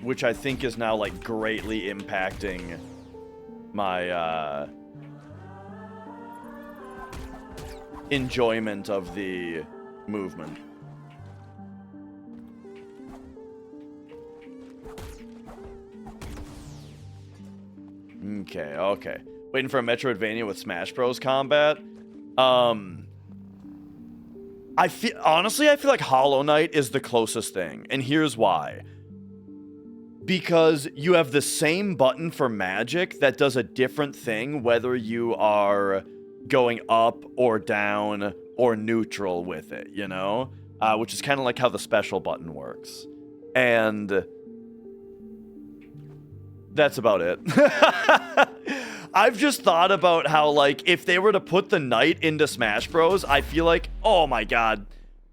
Speaker 1: which I think is now like greatly impacting my enjoyment of the movement. Okay, okay. Waiting for a Metroidvania with Smash Bros. Combat. Honestly, I feel like Hollow Knight is the closest thing, and here's why. Because you have the same button for magic that does a different thing whether you are going up or down or neutral with it, you know? Which is kind of like how the special button works. And that's about it. I've just thought about how, like, if they were to put the knight into Smash Bros, I feel like, oh my god.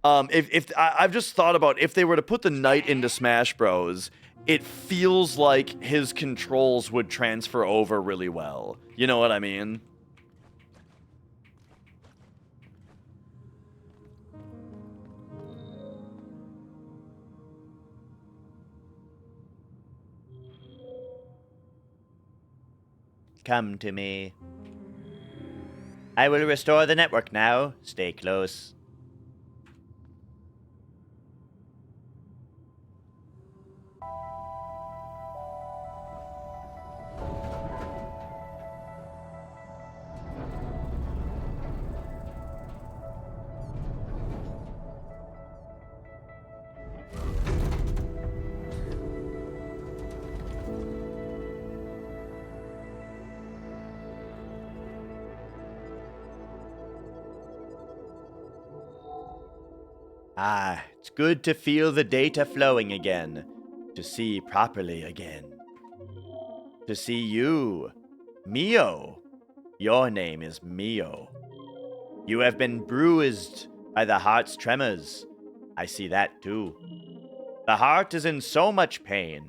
Speaker 1: I've just thought about if they were to put the knight into Smash Bros, it feels like his controls would transfer over really well. You know what I mean?
Speaker 2: Come to me. I will restore the network now. Stay close. Ah, it's good to feel the data flowing again. To see properly again. To see you, MIO. Your name is MIO. You have been bruised by the heart's tremors. I see that too. The heart is in so much pain.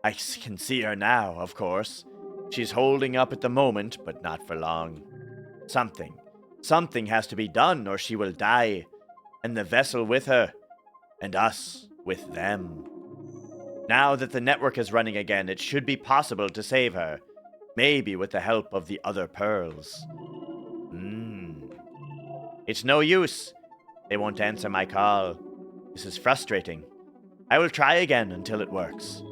Speaker 2: I can see her now, of course. She's holding up at the moment, but not for long. Something has to be done or she will die. And the vessel with her, and us with them. Now that the network is running again, it should be possible to save her. Maybe with the help of the other pearls. It's no use. They won't answer my call. This is frustrating.
Speaker 3: I will try again until it works.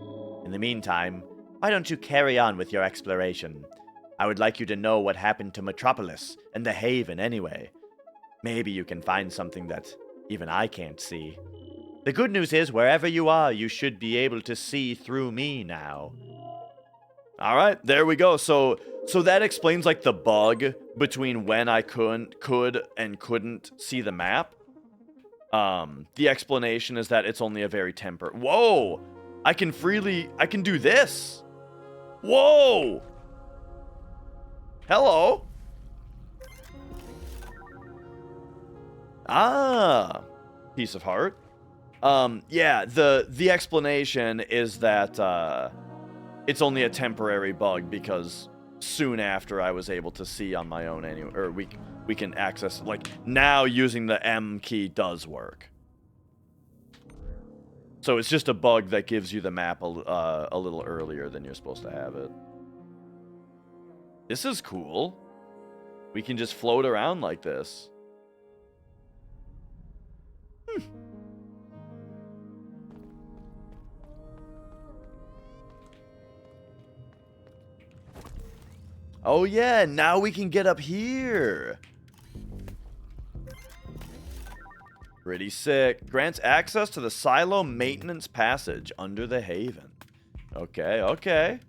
Speaker 3: In the meantime, why don't you carry on with your exploration? I would like you to know what happened to Metropolis and the Haven anyway. Maybe you can find something that even I can't see. The good news is, wherever you are, you should be able to see through me now.
Speaker 1: All right, there we go. So that explains like the bug between when I could and couldn't see the map. The explanation is that it's only a very Whoa! I can do this. Whoa! Hello. Ah, piece of heart. Yeah, the explanation is that it's only a temporary bug because soon after I was able to see on my own anyway, or we can access, like, now using the M key does work. So it's just a bug that gives you the map a little earlier than you're supposed to have it. This is cool. We can just float around like this. Oh yeah, now we can get up here. Pretty sick. Grants access to the silo maintenance passage under the Haven. Okay, okay.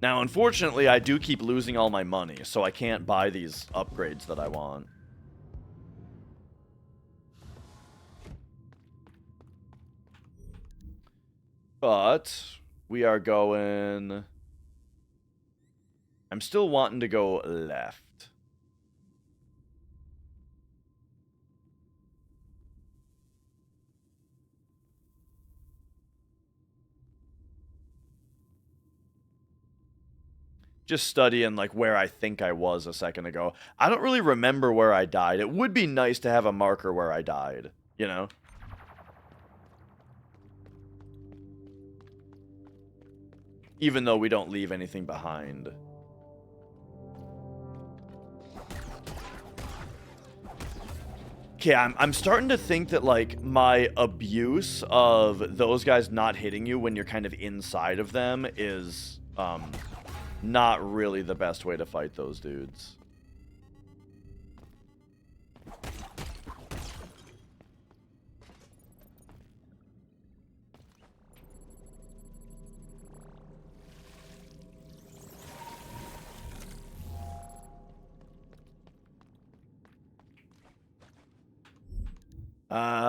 Speaker 1: Now, unfortunately, I do keep losing all my money, so I can't buy these upgrades that I want. But we are going... I'm still wanting to go left. Just studying like where I think I was a second ago. I don't really remember where I died. It would be nice to have a marker where I died, you know? Even though we don't leave anything behind. Okay, I'm starting to think that, like, my abuse of those guys not hitting you when you're kind of inside of them is, not really the best way to fight those dudes.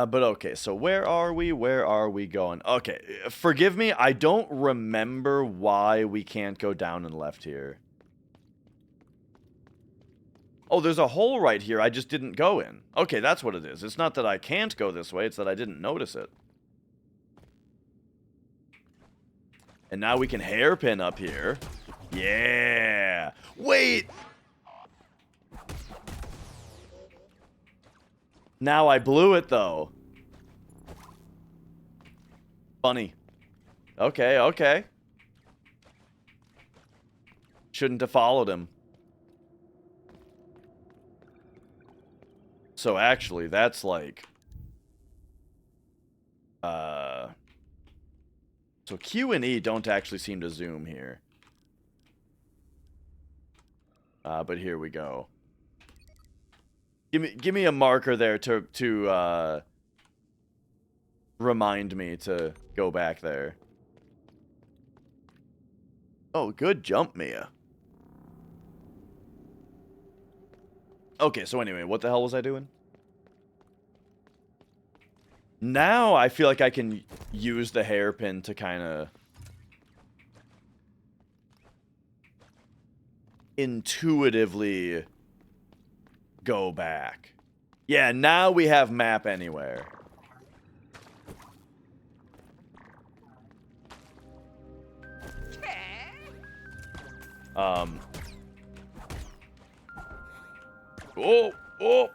Speaker 1: But okay, so where are we? Where are we going? Okay, forgive me, I don't remember why we can't go down and left here. Oh, there's a hole right here I just didn't go in. Okay, that's what it is. It's not that I can't go this way, it's that I didn't notice it. And now we can hairpin up here. Yeah! Wait! Now I blew it, though. Funny. Okay, okay. Shouldn't have followed him. So actually, that's like... So Q and E don't actually seem to zoom here. But here we go. Give me a marker there to remind me to go back there. Oh, good jump, Mia. Okay, so anyway, what the hell was I doing? Now I feel like I can use the hairpin to kind of intuitively go back. Yeah, now we have map anywhere. Oh, oh.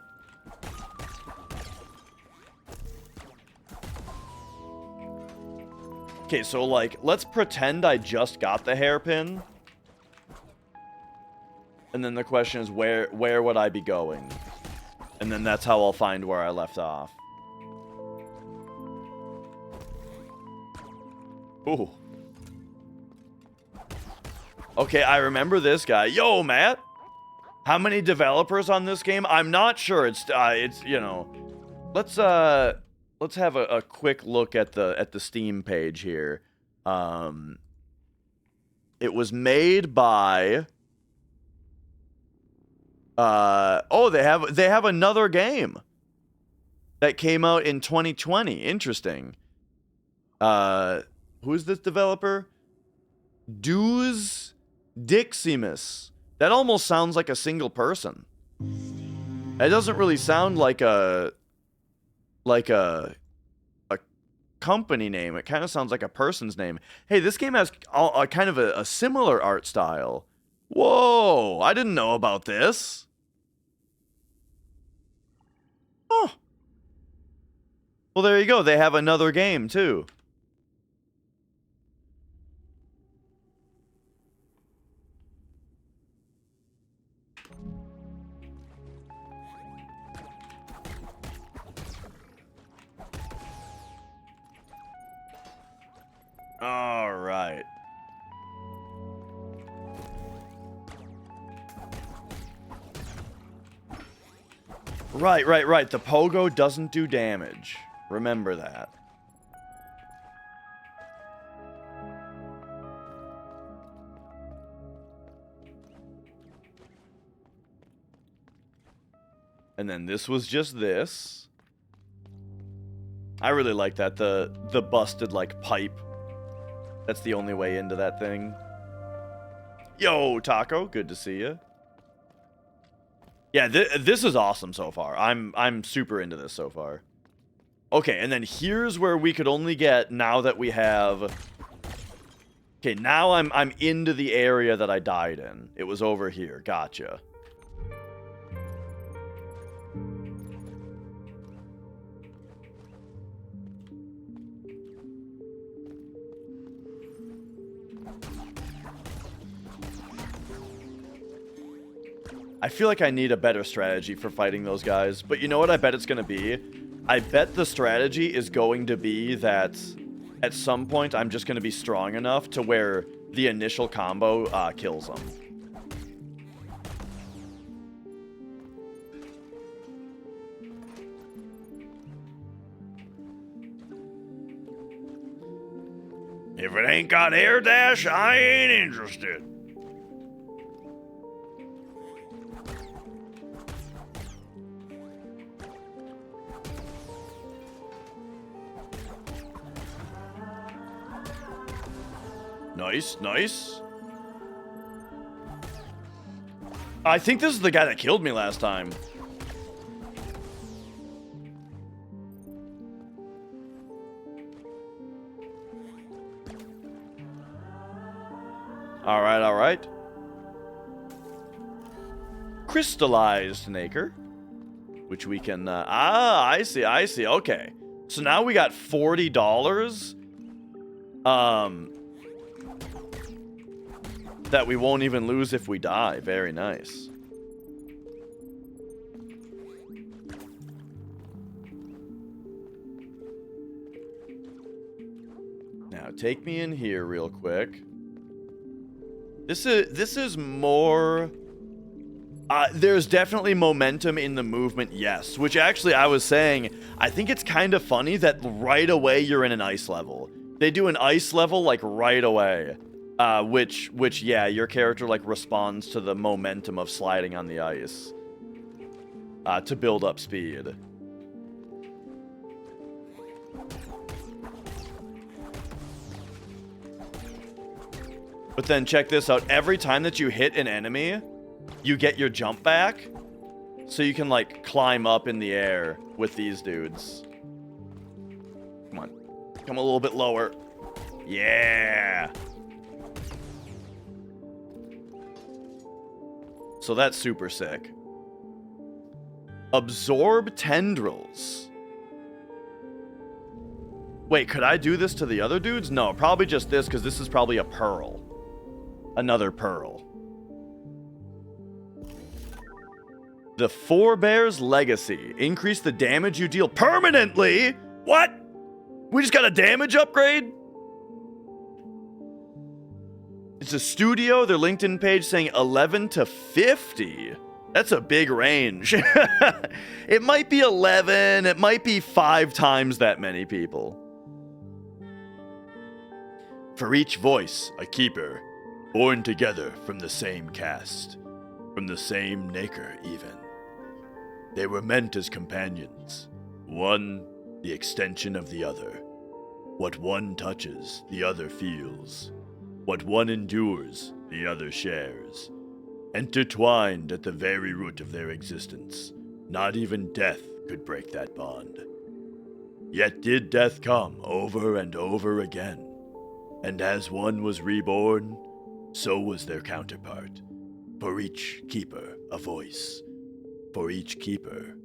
Speaker 1: Okay, so like, let's pretend I just got the hairpin. And then the question is, where would I be going? And then that's how I'll find where I left off. Ooh. Okay, I remember this guy. Yo, Matt. How many developers on this game? I'm not sure. It's you know. Let's have a quick look at the Steam page here. It was made by oh, they have another game that came out in 2020. Interesting. Who's this developer? Deus Diximus. That almost sounds like a single person. It doesn't really sound like a company name. It kind of sounds like a person's name. Hey, this game has a kind of a similar art style. Whoa, I didn't know about this. Oh. Well, there you go. They have another game, too. All right. Right. The pogo doesn't do damage. Remember that. And then this was just this. I really like that, the busted, like, pipe. That's the only way into that thing. Yo, Taco, good to see you. Yeah, this is awesome so far. I'm super into this so far. Okay, and then here's where we could only get now that we have... Okay, now I'm into the area that I died in. It was over here. Gotcha. I feel like I need a better strategy for fighting those guys, but you know what I bet it's going to be? I bet the strategy is going to be that at some point I'm just going to be strong enough to where the initial combo kills them. If it ain't got air dash, I ain't interested. Nice. I think this is the guy that killed me last time. All right. Crystallized nacre, which we can, I see. Okay. So now we got $40. That we won't even lose if we die. Very nice. Now take me in here real quick. This is more... there's definitely momentum in the movement, yes. Which actually I was saying, I think it's kind of funny that right away you're in an ice level. They do an ice level like right away. Which, yeah, your character, like, responds to the momentum of sliding on the ice. To build up speed. But then check this out. Every time that you hit an enemy, you get your jump back. So you can, like, climb up in the air with these dudes. Come on. Come a little bit lower. Yeah! So that's super sick. Absorb tendrils. Wait, could I do this to the other dudes? No, probably just this, because this is probably a pearl. Another pearl. The Forebear's Legacy. Increase the damage you deal permanently? What? We just got a damage upgrade? It's a studio. Their LinkedIn page saying 11 to 50. That's a big range. It might be 11. It might be 5 times that many people. For each voice, a keeper, born together from the same caste, from the same Naker even. They were meant as companions, one the extension of the other. What one touches, the other feels. What one endures, the other shares. Intertwined at the very root of their existence, not even death could break that bond. Yet did death come over and over again. And as one was reborn, so was their counterpart. For each keeper, a voice. For each keeper.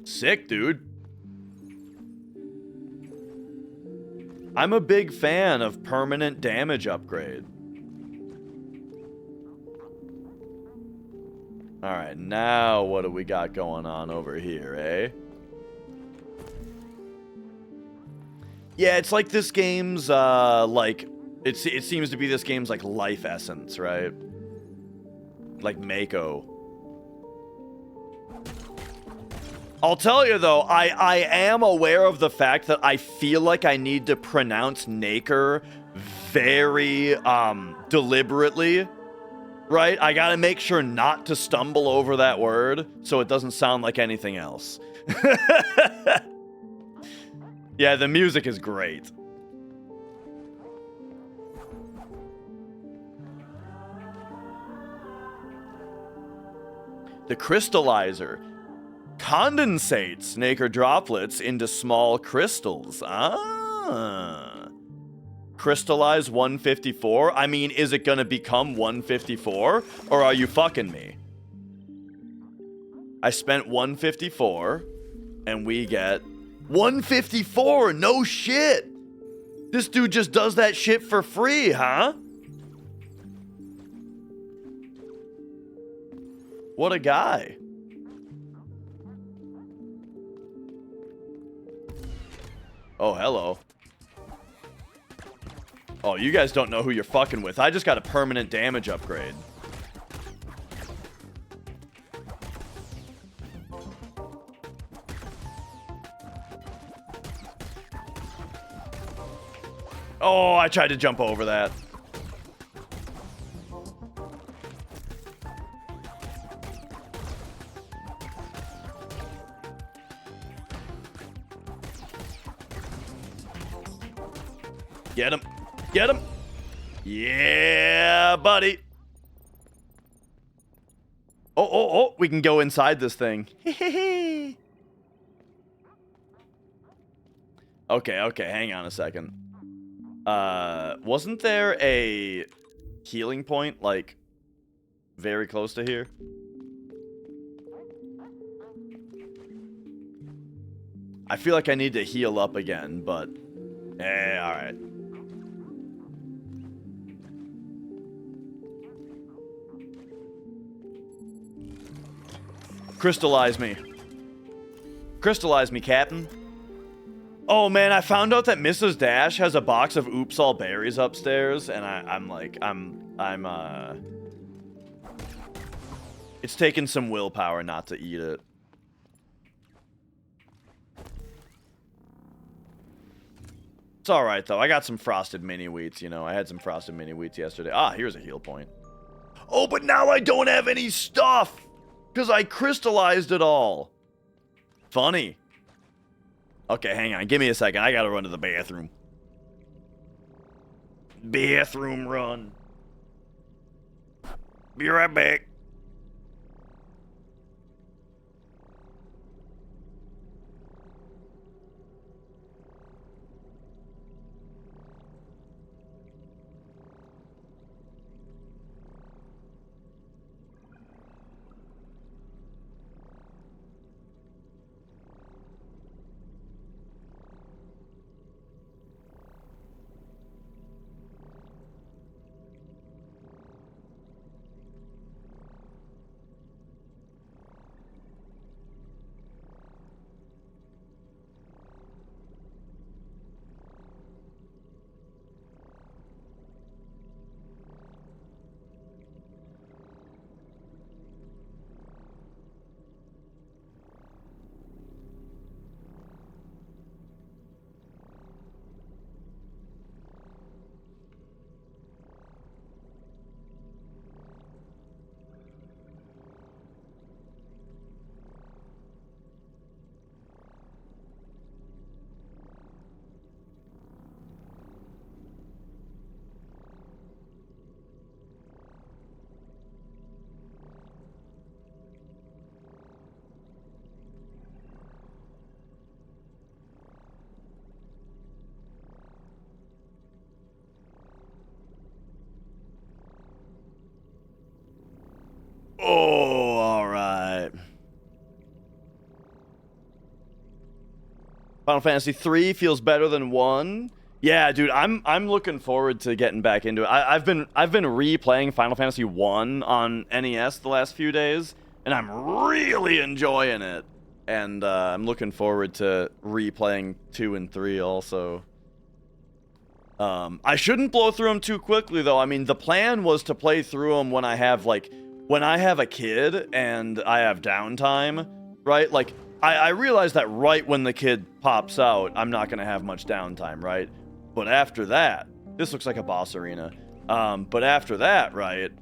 Speaker 1: Sick, dude. I'm a big fan of permanent damage upgrade. Alright, now what do we got going on over here, eh? Yeah, it's like this game's, it seems to be this game's, like, life essence, right? Like MIO. I'll tell you, though, I am aware of the fact that I feel like I need to pronounce Naker very, deliberately, right? I gotta make sure not to stumble over that word so it doesn't sound like anything else. Yeah, the music is great. The crystallizer condensates Naker droplets into small crystals. Ah. Crystallize 154? I mean, is it gonna become 154? Or are you fucking me? I spent 154, and we get 154, no shit. This dude just does that shit for free, huh? What a guy. Oh, hello. Oh, you guys don't know who you're fucking with. I just got a permanent damage upgrade. Oh, I tried to jump over that. Get him. Get him. Yeah, buddy. Oh, we can go inside this thing. Okay, hang on a second. Wasn't there a healing point, like, very close to here? I feel like I need to heal up again, but... alright. Crystallize me. Crystallize me, Captain. Oh man, I found out that Mrs. Dash has a box of Oops All Berries upstairs, and it's taken some willpower not to eat it. It's alright though, I got some frosted mini wheats, you know, I had some frosted mini wheats yesterday. Ah, here's a heal point. Oh, but now I don't have any stuff! Because I crystallized it all. Funny. Okay, hang on. Give me a second. I gotta run to the bathroom. Bathroom run. Be right back. Oh, all right. Final Fantasy 3 feels better than 1. Yeah, dude, I'm looking forward to getting back into it. I've been replaying Final Fantasy 1 on NES the last few days, and I'm really enjoying it. And I'm looking forward to replaying 2 and 3 also. I shouldn't blow through them too quickly, though. I mean, the plan was to play through them when I have a kid and I have downtime, right? Like, I realize that right when the kid pops out, I'm not going to have much downtime, right? But after that, this looks like a boss arena. But after that, right,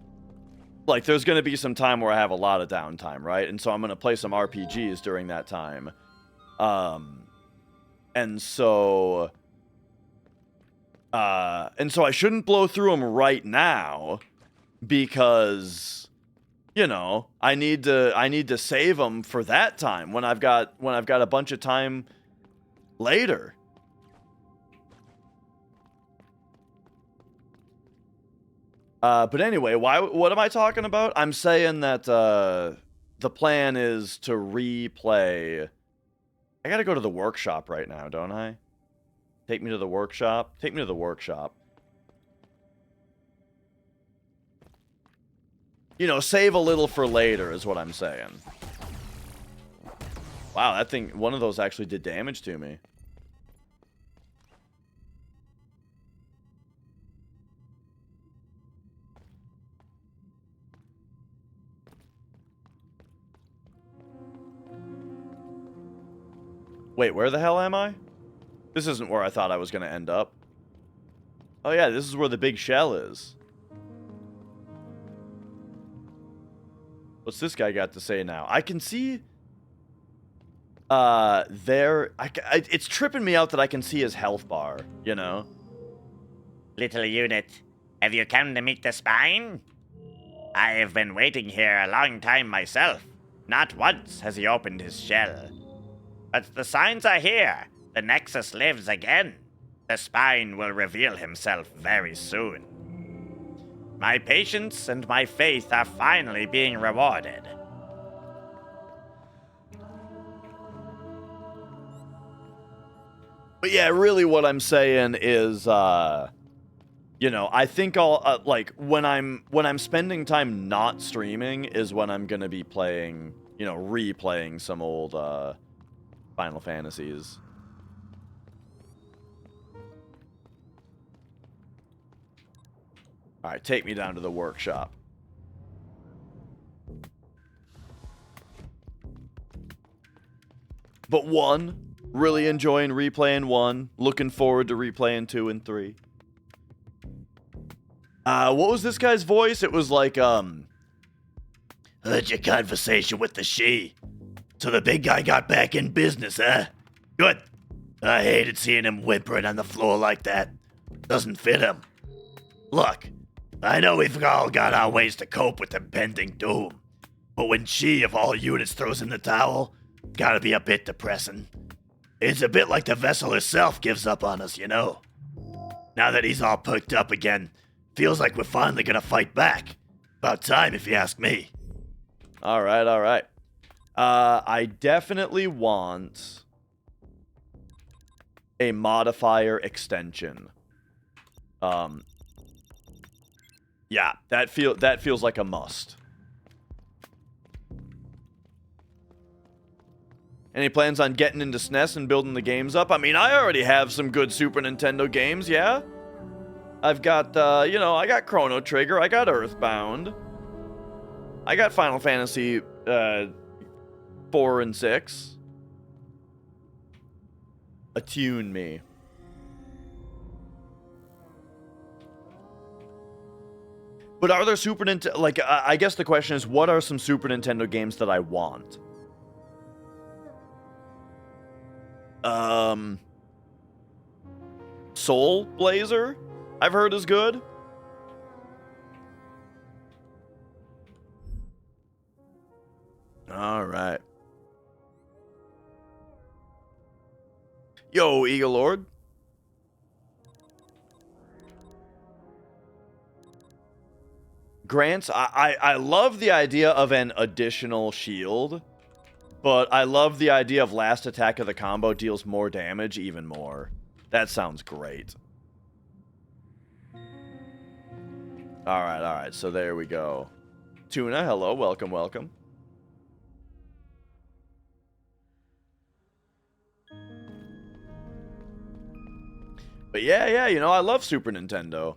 Speaker 1: like, there's going to be some time where I have a lot of downtime, right? And so I'm going to play some RPGs during that time. And so I shouldn't blow through them right now because, you know, I need to save them for that time when I've got a bunch of time later. But anyway, what am I talking about? I'm saying that the plan is to replay. I gotta go to the workshop right now, don't I? Take me to the workshop. Take me to the workshop. You know, save a little for later is what I'm saying. Wow, that thing, one of those actually did damage to me. Wait, where the hell am I? This isn't where I thought I was going to end up. Oh yeah, this is where the big shell is. What's this guy got to say now? I can see... it's tripping me out that I can see his health bar, you know?
Speaker 2: Little unit, have you come to meet the spine? I have been waiting here a long time myself. Not once has he opened his shell. But the signs are here. The Nexus lives again. The spine will reveal himself very soon. My patience and my faith are finally being rewarded.
Speaker 1: But yeah, really what I'm saying is, you know, I think I'll, like, when I'm spending time not streaming is when I'm gonna be playing, you know, replaying some old, Final Fantasies. Alright, take me down to the workshop. But 1, really enjoying replaying 1. Looking forward to replaying 2 and 3. What was this guy's voice? It was like,
Speaker 3: Heard your conversation with the she. So the big guy got back in business, huh? Good. I hated seeing him whimpering on the floor like that. Doesn't fit him. Look, I know we've all got our ways to cope with impending doom. But when she, of all units, throws in the towel, gotta be a bit depressing. It's a bit like the vessel herself gives up on us, you know? Now that he's all perked up again, feels like we're finally gonna fight back. About time, if you ask me.
Speaker 1: alright, alright. I definitely want a modifier extension. Yeah, that feels like a must. Any plans on getting into SNES and building the games up? I mean, I already have some good Super Nintendo games, yeah? I've got, you know, I got Chrono Trigger, I got Earthbound. I got Final Fantasy, 4 and 6. Attune me. But are there Super Nintendo... Like, I guess the question is, what are some Super Nintendo games that I want? Soul Blazer, I've heard is good. All right. Yo, Eagle Lord. grants... I love the idea of an additional shield, but I love the idea of last attack of the combo deals more damage even more. That sounds great. Alright, so there we go. Tuna, hello, welcome, welcome. But yeah, you know, I love Super Nintendo.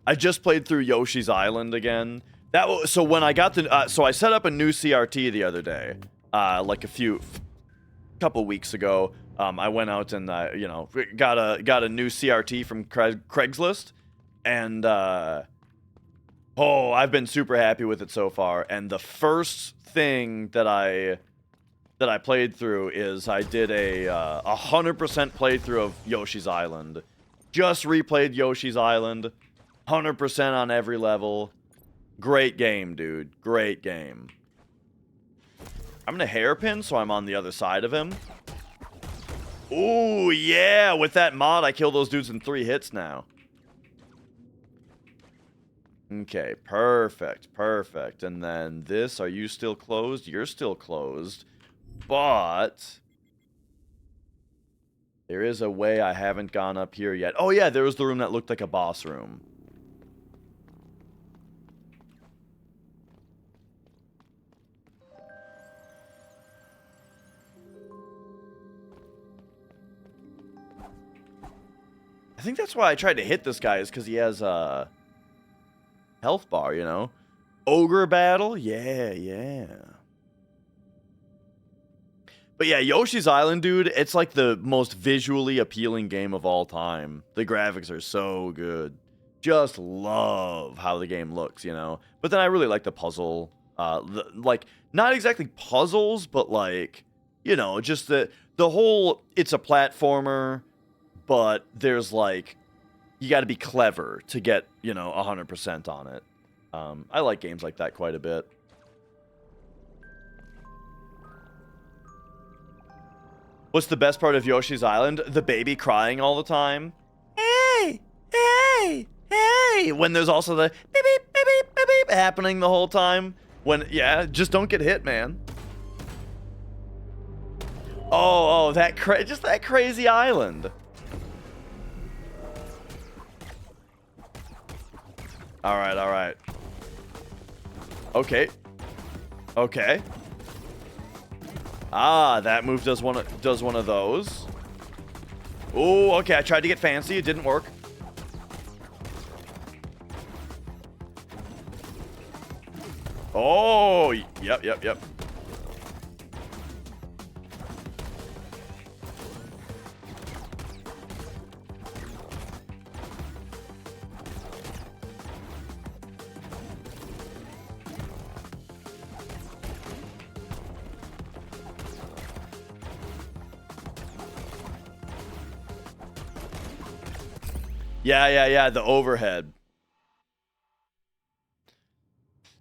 Speaker 1: I just played through Yoshi's Island again. So when I got the... so I set up a new CRT the other day. Like couple weeks ago. I went out and, you know, got a new CRT from Craigslist. And, oh, I've been super happy with it so far. And the first thing that I played through is I did a 100% playthrough of Yoshi's Island. Just replayed Yoshi's Island. 100% on every level. Great game, dude. Great game. I'm gonna hairpin so I'm on the other side of him. Ooh, yeah! With that mod, I kill those dudes in 3 hits now. Okay, perfect, perfect. And then this, are you still closed? You're still closed. But there is a way I haven't gone up here yet. Oh yeah, there was the room that looked like a boss room. I think that's why I tried to hit this guy, is because he has a health bar, you know? Ogre battle? Yeah. But yeah, Yoshi's Island, dude, it's like the most visually appealing game of all time. The graphics are so good. Just love how the game looks, you know? But then I really like the puzzle. Like, not exactly puzzles, but like, you know, just the whole, it's a platformer, but there's like, you got to be clever to get, you know, 100% on it. I like games like that quite a bit. What's the best part of Yoshi's Island? The baby crying all the time. Hey! When there's also the beep, beep, beep, beep, beep, beep happening the whole time. When, yeah, just don't get hit, man. Oh, just that crazy island. Alright. Okay. Ah, that move does one of those. Oh, okay, I tried to get fancy, it didn't work. Oh, yep. Yeah, the overhead.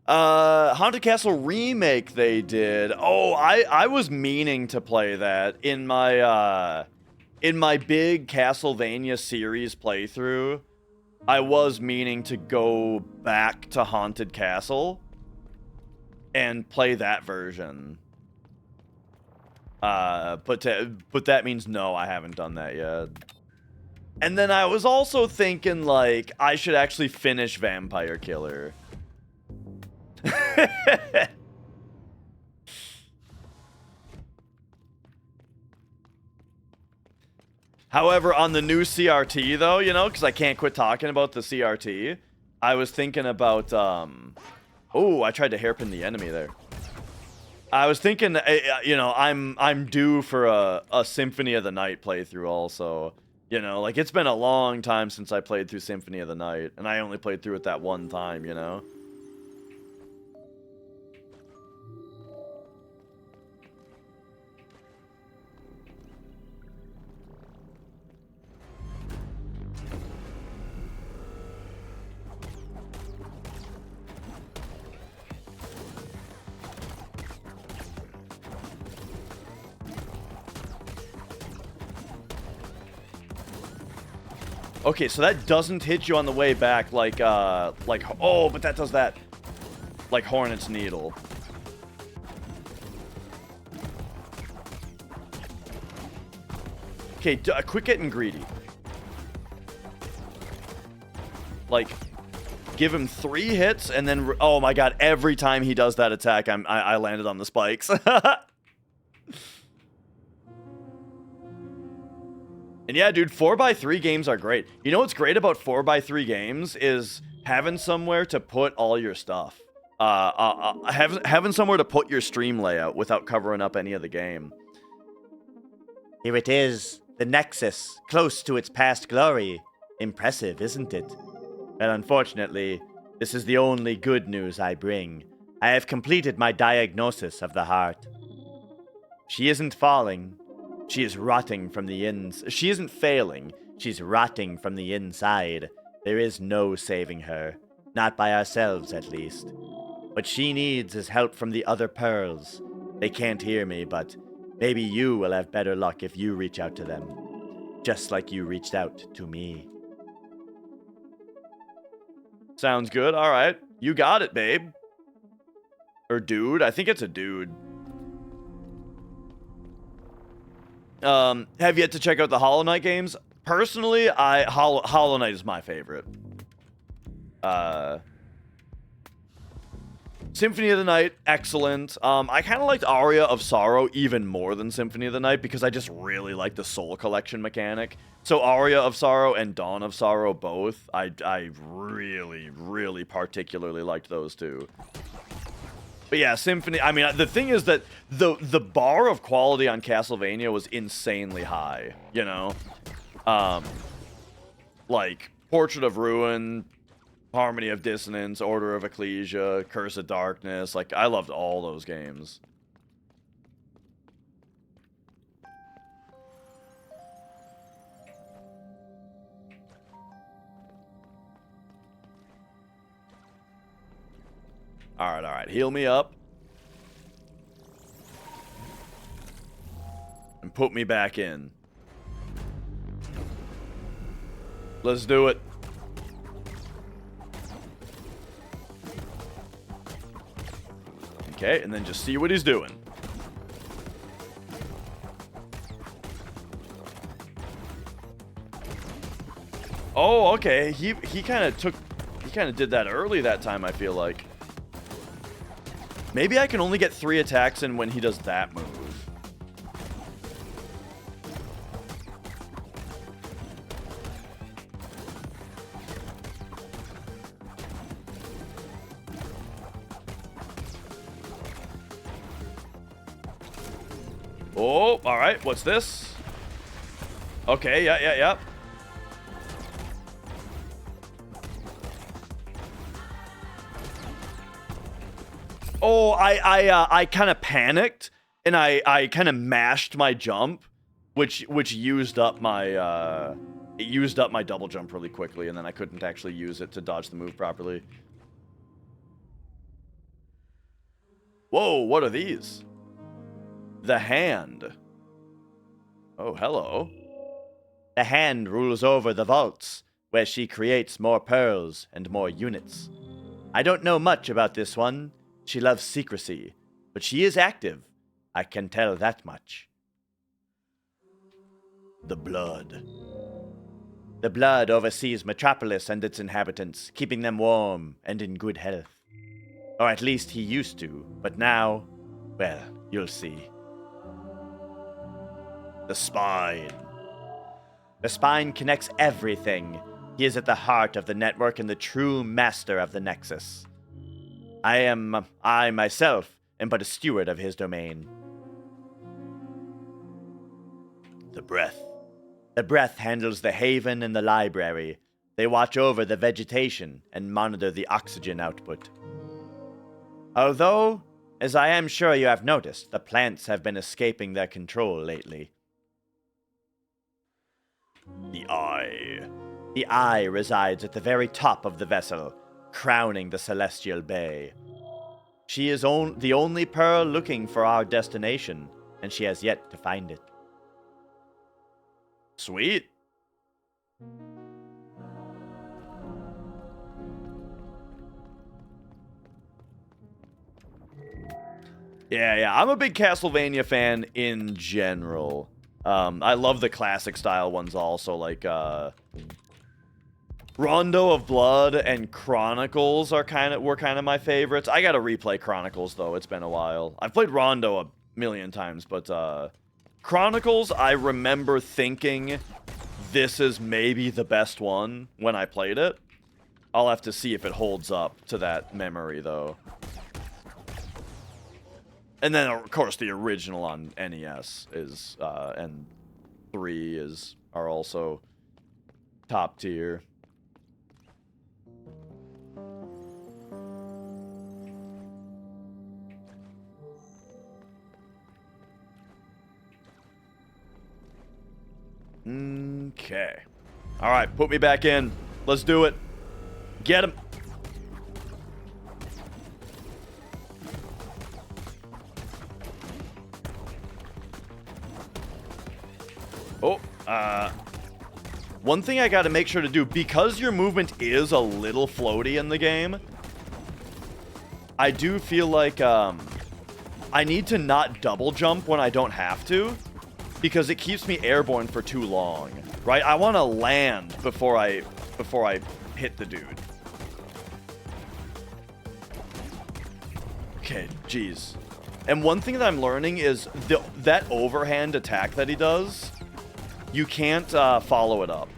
Speaker 1: Haunted Castle Remake they did. Oh, I was meaning to play that in my big Castlevania series playthrough. I was meaning to go back to Haunted Castle and play that version. But that means no, I haven't done that yet. And then I was also thinking, like, I should actually finish Vampire Killer. However, on the new CRT, though, you know, because I can't quit talking about the CRT, I was thinking about, oh, I tried to hairpin the enemy there. I was thinking, you know, I'm due for a Symphony of the Night playthrough also. You know, like, it's been a long time since I played through Symphony of the Night, and I only played through it that one time, you know? Okay, so that doesn't hit you on the way back like, oh, but that does that. Like Hornet's Needle. Okay, quit getting greedy. Like, give him 3 hits and then... oh my god, every time he does that attack, I landed on the spikes. And yeah, dude, 4x3 games are great. You know what's great about 4x3 games is having somewhere to put all your stuff. Having somewhere to put your stream layout without covering up any of the game.
Speaker 2: Here it is, the Nexus, close to its past glory. Impressive, isn't it? Well, unfortunately, this is the only good news I bring. I have completed my diagnosis of the heart. She isn't falling. She is rotting from the inside. She isn't failing. She's rotting from the inside. There is no saving her. Not by ourselves, at least. What she needs is help from the other pearls. They can't hear me, but maybe you will have better luck if you reach out to them. Just like you reached out to me.
Speaker 1: Sounds good. All right. You got it, babe. Or dude. I think it's a dude. Have yet to check out the Hollow Knight games. Personally, Hollow Knight is my favorite. Symphony of the Night, excellent. I kind of liked Aria of Sorrow even more than Symphony of the Night because I just really like the Soul Collection mechanic. So Aria of Sorrow and Dawn of Sorrow both, I really, really particularly liked those two. But yeah, Symphony, I mean, the thing is that the bar of quality on Castlevania was insanely high, you know? Like, Portrait of Ruin, Harmony of Dissonance, Order of Ecclesia, Curse of Darkness, like, I loved all those games. Alright, heal me up. And put me back in. Let's do it. Okay, and then just see what he's doing. Oh, okay. He kind of did that early that time, I feel like. Maybe I can only get 3 attacks in when he does that move. Oh, alright. What's this? Okay, yeah. Oh, I kind of panicked, and I kind of mashed my jump, which used up my double jump really quickly, and then I couldn't actually use it to dodge the move properly. Whoa, what are these? The Hand. Oh, hello.
Speaker 2: The Hand rules over the vaults, where she creates more pearls and more units. I don't know much about this one. She loves secrecy, but she is active. I can tell that much. The Blood. The Blood oversees Metropolis and its inhabitants, keeping them warm and in good health. Or at least he used to, but now, well, you'll see. The Spine. The Spine connects everything. He is at the heart of the network and the true master of the Nexus. I myself am but a steward of his domain. The Breath. The Breath handles the Haven and the Library. They watch over the vegetation and monitor the oxygen output. Although, as I am sure you have noticed, the plants have been escaping their control lately. The Eye. The Eye resides at the very top of the vessel, crowning the Celestial Bay. She is the only pearl looking for our destination, and she has yet to find it.
Speaker 1: Sweet. Yeah. I'm a big Castlevania fan in general. I love the classic style ones also, like Rondo of Blood and Chronicles were kind of my favorites. I gotta replay Chronicles though. It's been a while. I've played Rondo a million times, but Chronicles, I remember thinking this is maybe the best one when I played it. I'll have to see if it holds up to that memory though. And then of course the original on NES is and 3 are also top tier. Okay. All right, put me back in. Let's do it. Get him. Oh, one thing I got to make sure to do, because your movement is a little floaty in the game, I do feel like I need to not double jump when I don't have to, because it keeps me airborne for too long, right? I want to land before I hit the dude. Okay, jeez. And one thing that I'm learning is that overhand attack that he does, you can't follow it up.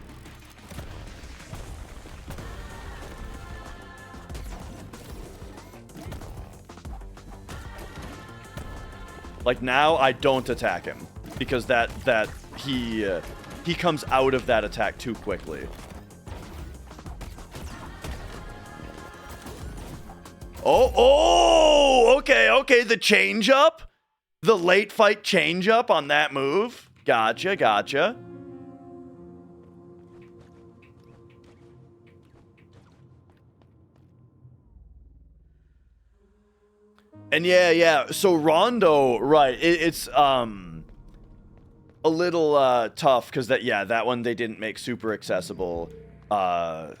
Speaker 1: Like now, I don't attack him because he comes out of that attack too quickly. Oh, okay, the change up, the late fight change up on that move. Gotcha. And yeah. So Rondo, right? It's a little tough because that one they didn't make super accessible. I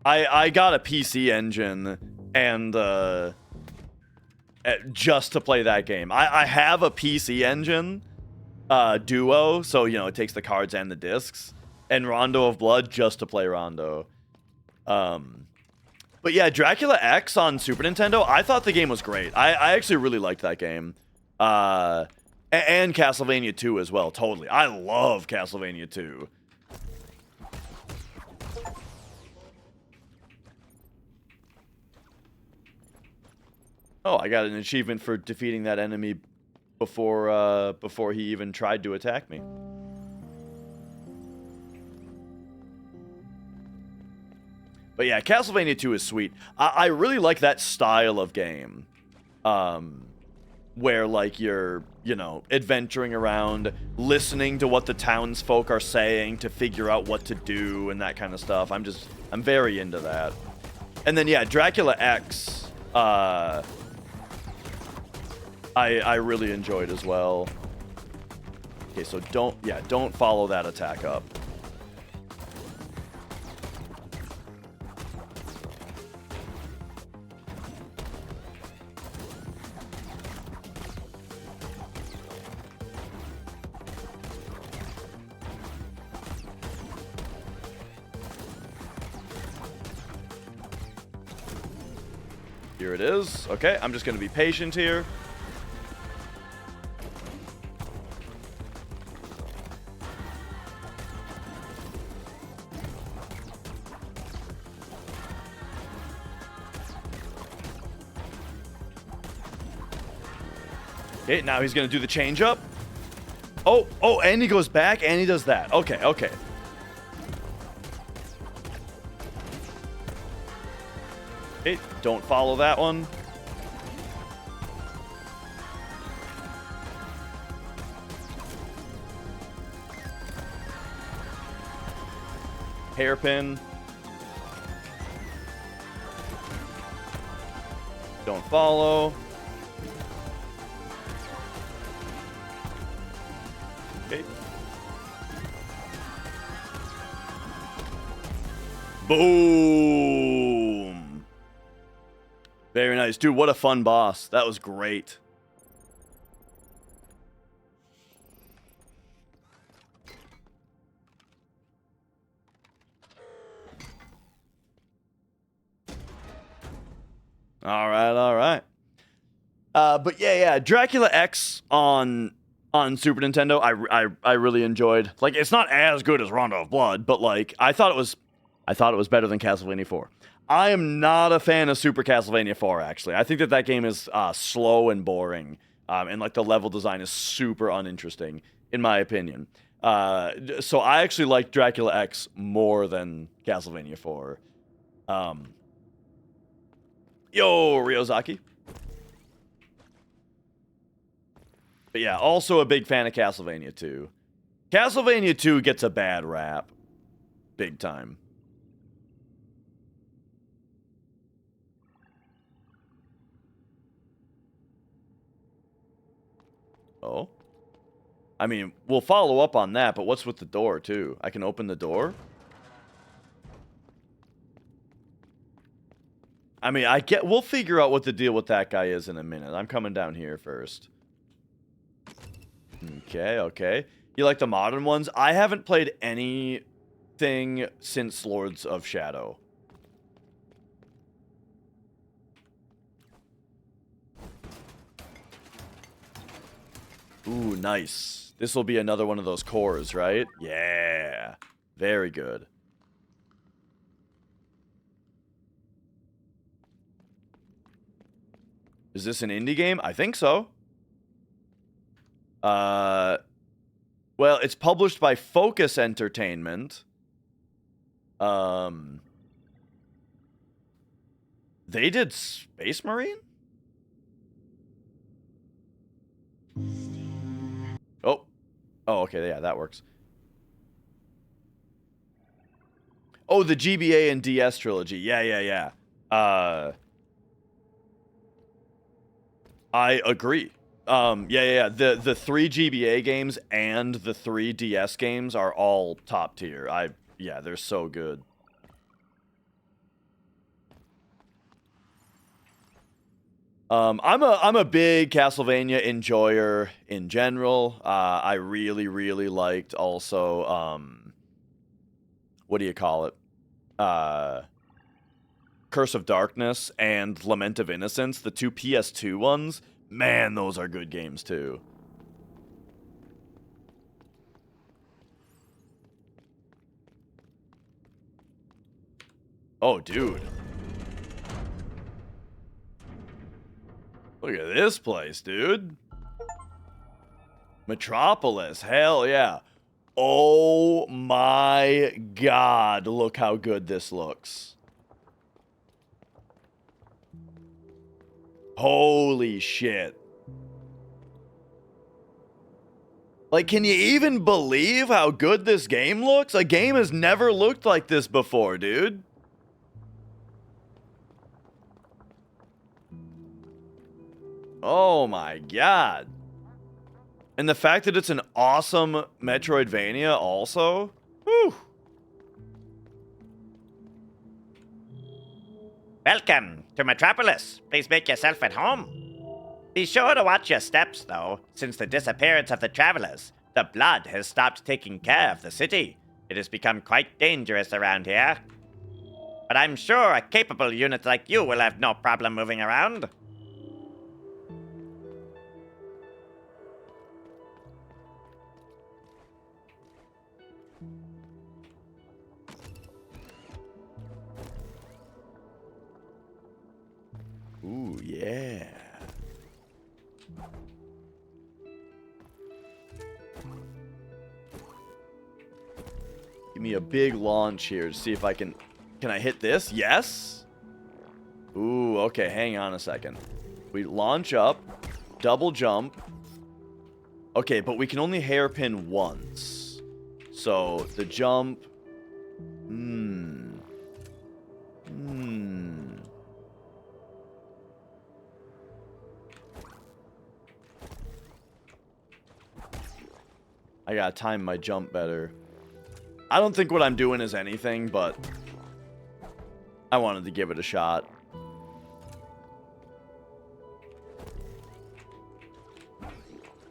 Speaker 1: got a PC engine and just to play that game. I have a PC engine duo, so it takes the cards and the discs, and Rondo of Blood just to play Rondo. But yeah, Dracula X on Super Nintendo, I thought the game was great. I actually really liked that game. And Castlevania 2 as well, totally. I love Castlevania 2. Oh, I got an achievement for defeating that enemy before he even tried to attack me. But yeah, Castlevania 2 is sweet. I really like that style of game. Where, like, you're, adventuring around, listening to what the townsfolk are saying to figure out what to do and that kind of stuff. I'm very into that. And then, yeah, Dracula X, I really enjoyed as well. Okay, so don't follow that attack up. Here it is. Okay, I'm just going to be patient here. Okay, now he's going to do the change up. Oh, and he goes back and he does that. Okay. Okay, don't follow that one. Hairpin. Don't follow. Okay. Boom. Very nice. nice. Dude, what a fun boss. That was great. All right, all right. But yeah, Dracula X on Super Nintendo, I really enjoyed. Like, it's not as good as Rondo of Blood, but like I thought it was better than Castlevania 4. I am not a fan of Super Castlevania 4. Actually, I think that game is slow and boring, and like the level design is super uninteresting in my opinion. So I actually like Dracula X more than Castlevania 4. Yo, Ryozaki. But yeah, also a big fan of Castlevania 2. Castlevania 2 gets a bad rap. Big time. Oh? I mean, we'll follow up on that, but what's with the door, too? I can open the door? I mean, we'll figure out what the deal with that guy is in a minute. I'm coming down here first. Okay. You like the modern ones? I haven't played anything since Lords of Shadow. Ooh, nice. This will be another one of those cores, right? Yeah. Very good. Is this an indie game? I think so. Well, it's published by Focus Entertainment. They did Space Marine? Oh, okay, yeah, that works. Oh, the GBA and DS trilogy. Yeah. I agree. Yeah. The 3 GBA games and the 3 DS games are all top tier. Yeah, they're so good. I'm a big Castlevania enjoyer in general. I really liked also what do you call it? Curse of Darkness and Lament of Innocence, the 2 PS2 ones. Man, those are good games too. Oh, dude. Look at this place, dude. Metropolis, hell yeah. Oh my god, look how good this looks. Holy shit. Like, can you even believe how good this game looks? A game has never looked like this before, dude. Oh my god. And the fact that it's an awesome Metroidvania also. Whew.
Speaker 2: Welcome to Metropolis. Please make yourself at home. Be sure to watch your steps, though. Since the disappearance of the travelers, the blood has stopped taking care of the city. It has become quite dangerous around here. But I'm sure a capable unit like you will have no problem moving around.
Speaker 1: Ooh, yeah. Give me a big launch here to see if I can I hit this? Yes? Ooh, okay, hang on a second. We launch up, double jump. Okay, but we can only hairpin once. So, the jump... I gotta time my jump better. I don't think what I'm doing is anything, but I wanted to give it a shot.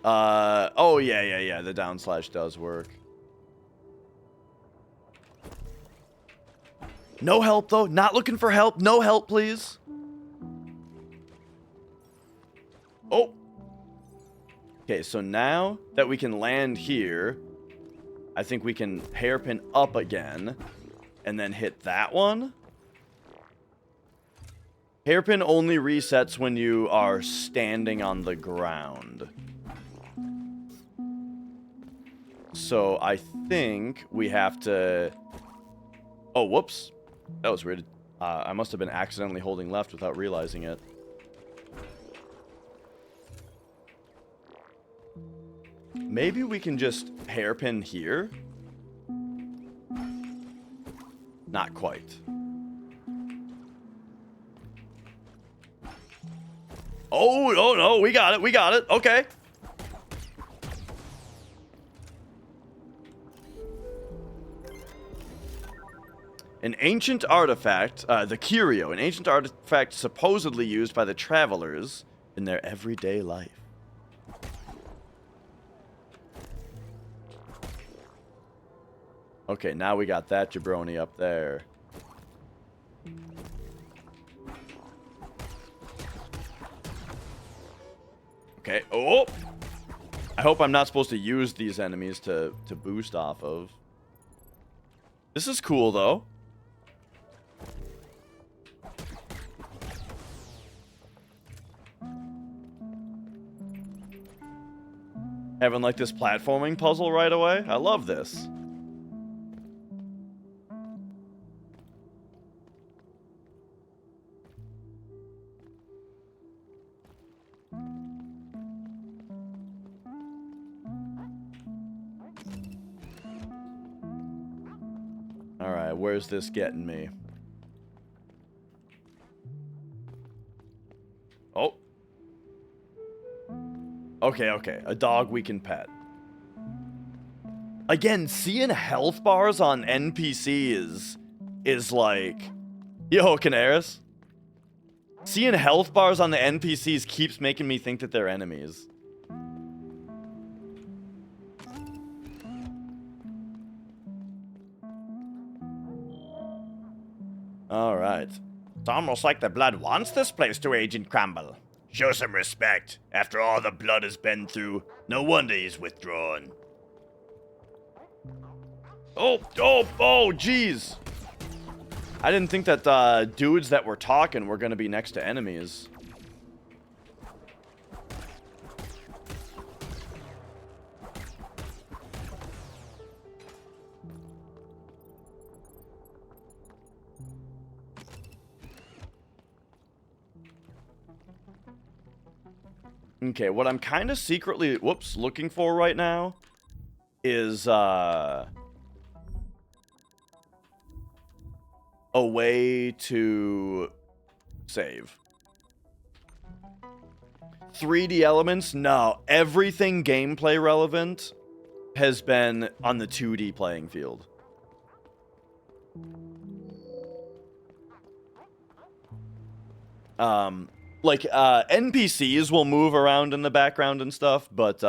Speaker 1: Oh, yeah. The down slash does work. No help, though. Not looking for help. No help, please. Oh. Okay, so now that we can land here, I think we can hairpin up again and then hit that one. Hairpin only resets when you are standing on the ground. So I think we have to... Oh, whoops. That was weird. I must have been accidentally holding left without realizing it. Maybe we can just hairpin here? Not quite. Oh, no, we got it, okay. An ancient artifact, the curio, an ancient artifact supposedly used by the travelers in their everyday life. Okay, now we got that jabroni up there. Okay, oh! I hope I'm not supposed to use these enemies to boost off of. This is cool, though. Having, like, this platforming puzzle right away. I love this. Alright, where's this getting me? Oh. Okay. A dog we can pet. Again, seeing health bars on NPCs is like... Yo, Canaris. Seeing health bars on the NPCs keeps making me think that they're enemies. Alright.
Speaker 2: It's almost like the blood wants this place to age and crumble.
Speaker 3: Show some respect. After all the blood has been through, no wonder he's withdrawn.
Speaker 1: Oh, jeez. I didn't think that dudes that were talking were going to be next to enemies. Okay, what I'm kind of secretly, looking for right now is, a way to save. 3D elements? No. Everything gameplay relevant has been on the 2D playing field. NPCs will move around in the background and stuff, but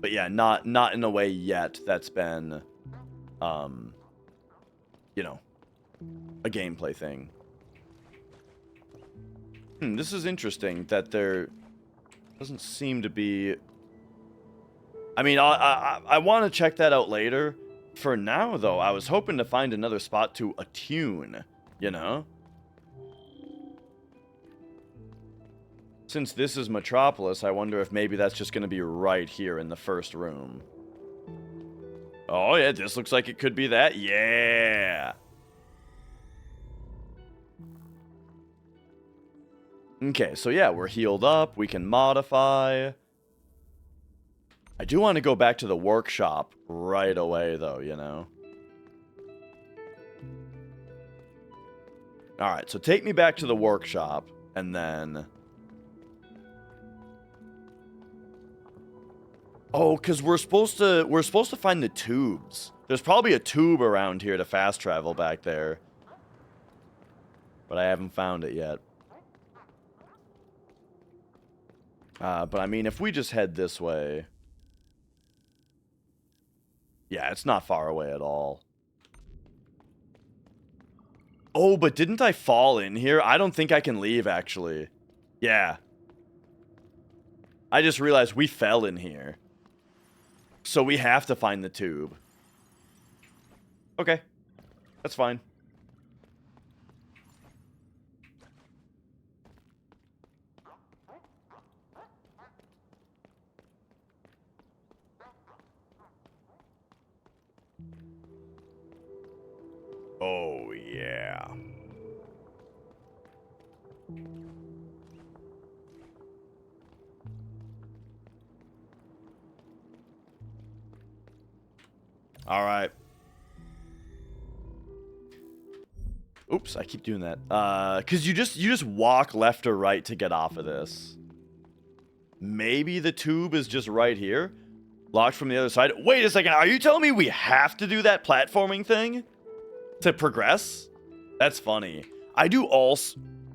Speaker 1: yeah, not in a way yet that's been, you know, a gameplay thing. This is interesting that there doesn't seem to be... I mean, I want to check that out later. For now, though, I was hoping to find another spot to attune, you know? Since this is Metropolis, I wonder if maybe that's just going to be right here in the first room. Oh, yeah, this looks like it could be that. Yeah! Okay, so yeah, we're healed up. We can modify. I do want to go back to the workshop right away, though, you know? Alright, so take me back to the workshop, and then... Oh, because we're supposed to find the tubes. There's probably a tube around here to fast travel back there. But I haven't found it yet. But I mean, if we just head this way... Yeah, it's not far away at all. Oh, but didn't I fall in here? I don't think I can leave, actually. Yeah. I just realized we fell in here. So we have to find the tube. Okay. That's fine. Oh, yeah. All right. Oops, I keep doing that. Cause you just walk left or right to get off of this. Maybe the tube is just right here. Locked from the other side. Wait a second, are you telling me we have to do that platforming thing to progress? That's funny. I do all...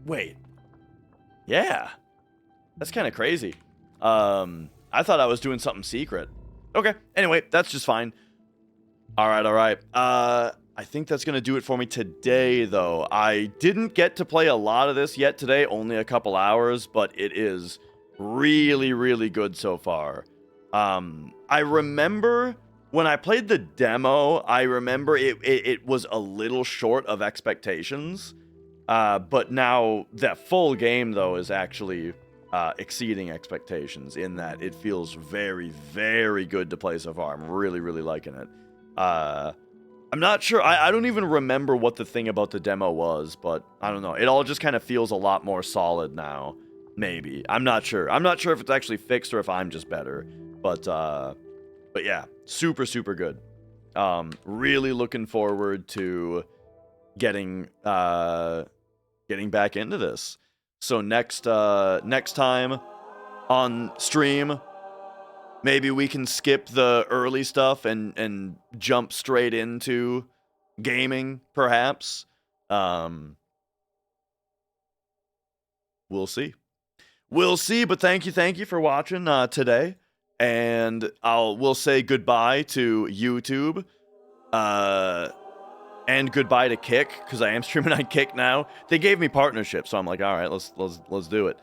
Speaker 1: Wait. Yeah. That's kind of crazy. I thought I was doing something secret. Okay, anyway, that's just fine. Alright, alright. I think that's going to do it for me today, though. I didn't get to play a lot of this yet today, only a couple hours, but it is really, really good so far. I remember when I played the demo, I remember it was a little short of expectations. But now that full game, though, is actually exceeding expectations in that it feels very, very good to play so far. I'm really, really liking it. I'm not sure. I don't even remember what the thing about the demo was, but I don't know. It all just kind of feels a lot more solid now. Maybe. I'm not sure. I'm not sure if it's actually fixed or if I'm just better. But yeah, super, super good. Really looking forward to getting back into this. So next time on stream, maybe we can skip the early stuff and jump straight into gaming, perhaps. We'll see. We'll see, but thank you for watching today. And we'll say goodbye to YouTube. And goodbye to Kick, because I am streaming on Kick now. They gave me partnership, so I'm like, all right, let's do it.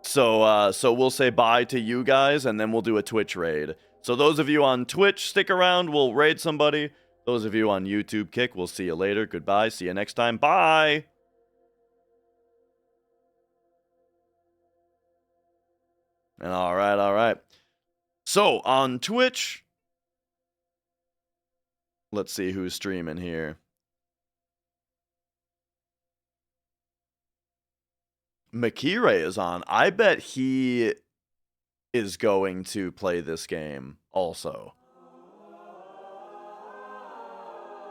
Speaker 1: So we'll say bye to you guys, and then we'll do a Twitch raid. So those of you on Twitch, stick around. We'll raid somebody. Those of you on YouTube, Kick, we'll see you later. Goodbye. See you next time. Bye. And all right. So on Twitch, let's see who's streaming here. Makire is on. I bet he is going to play this game also.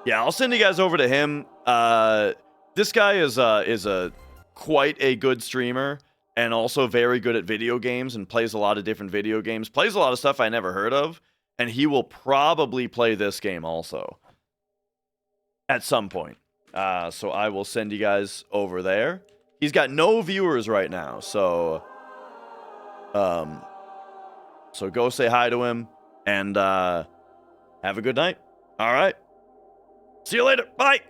Speaker 1: Yeah, I'll send you guys over to him. This guy is a quite a good streamer and also very good at video games and plays a lot of different video games. Plays a lot of stuff I never heard of, and he will probably play this game also at some point. So I will send you guys over there. He's got no viewers right now, so go say hi to him and have a good night. All right. See you later. Bye.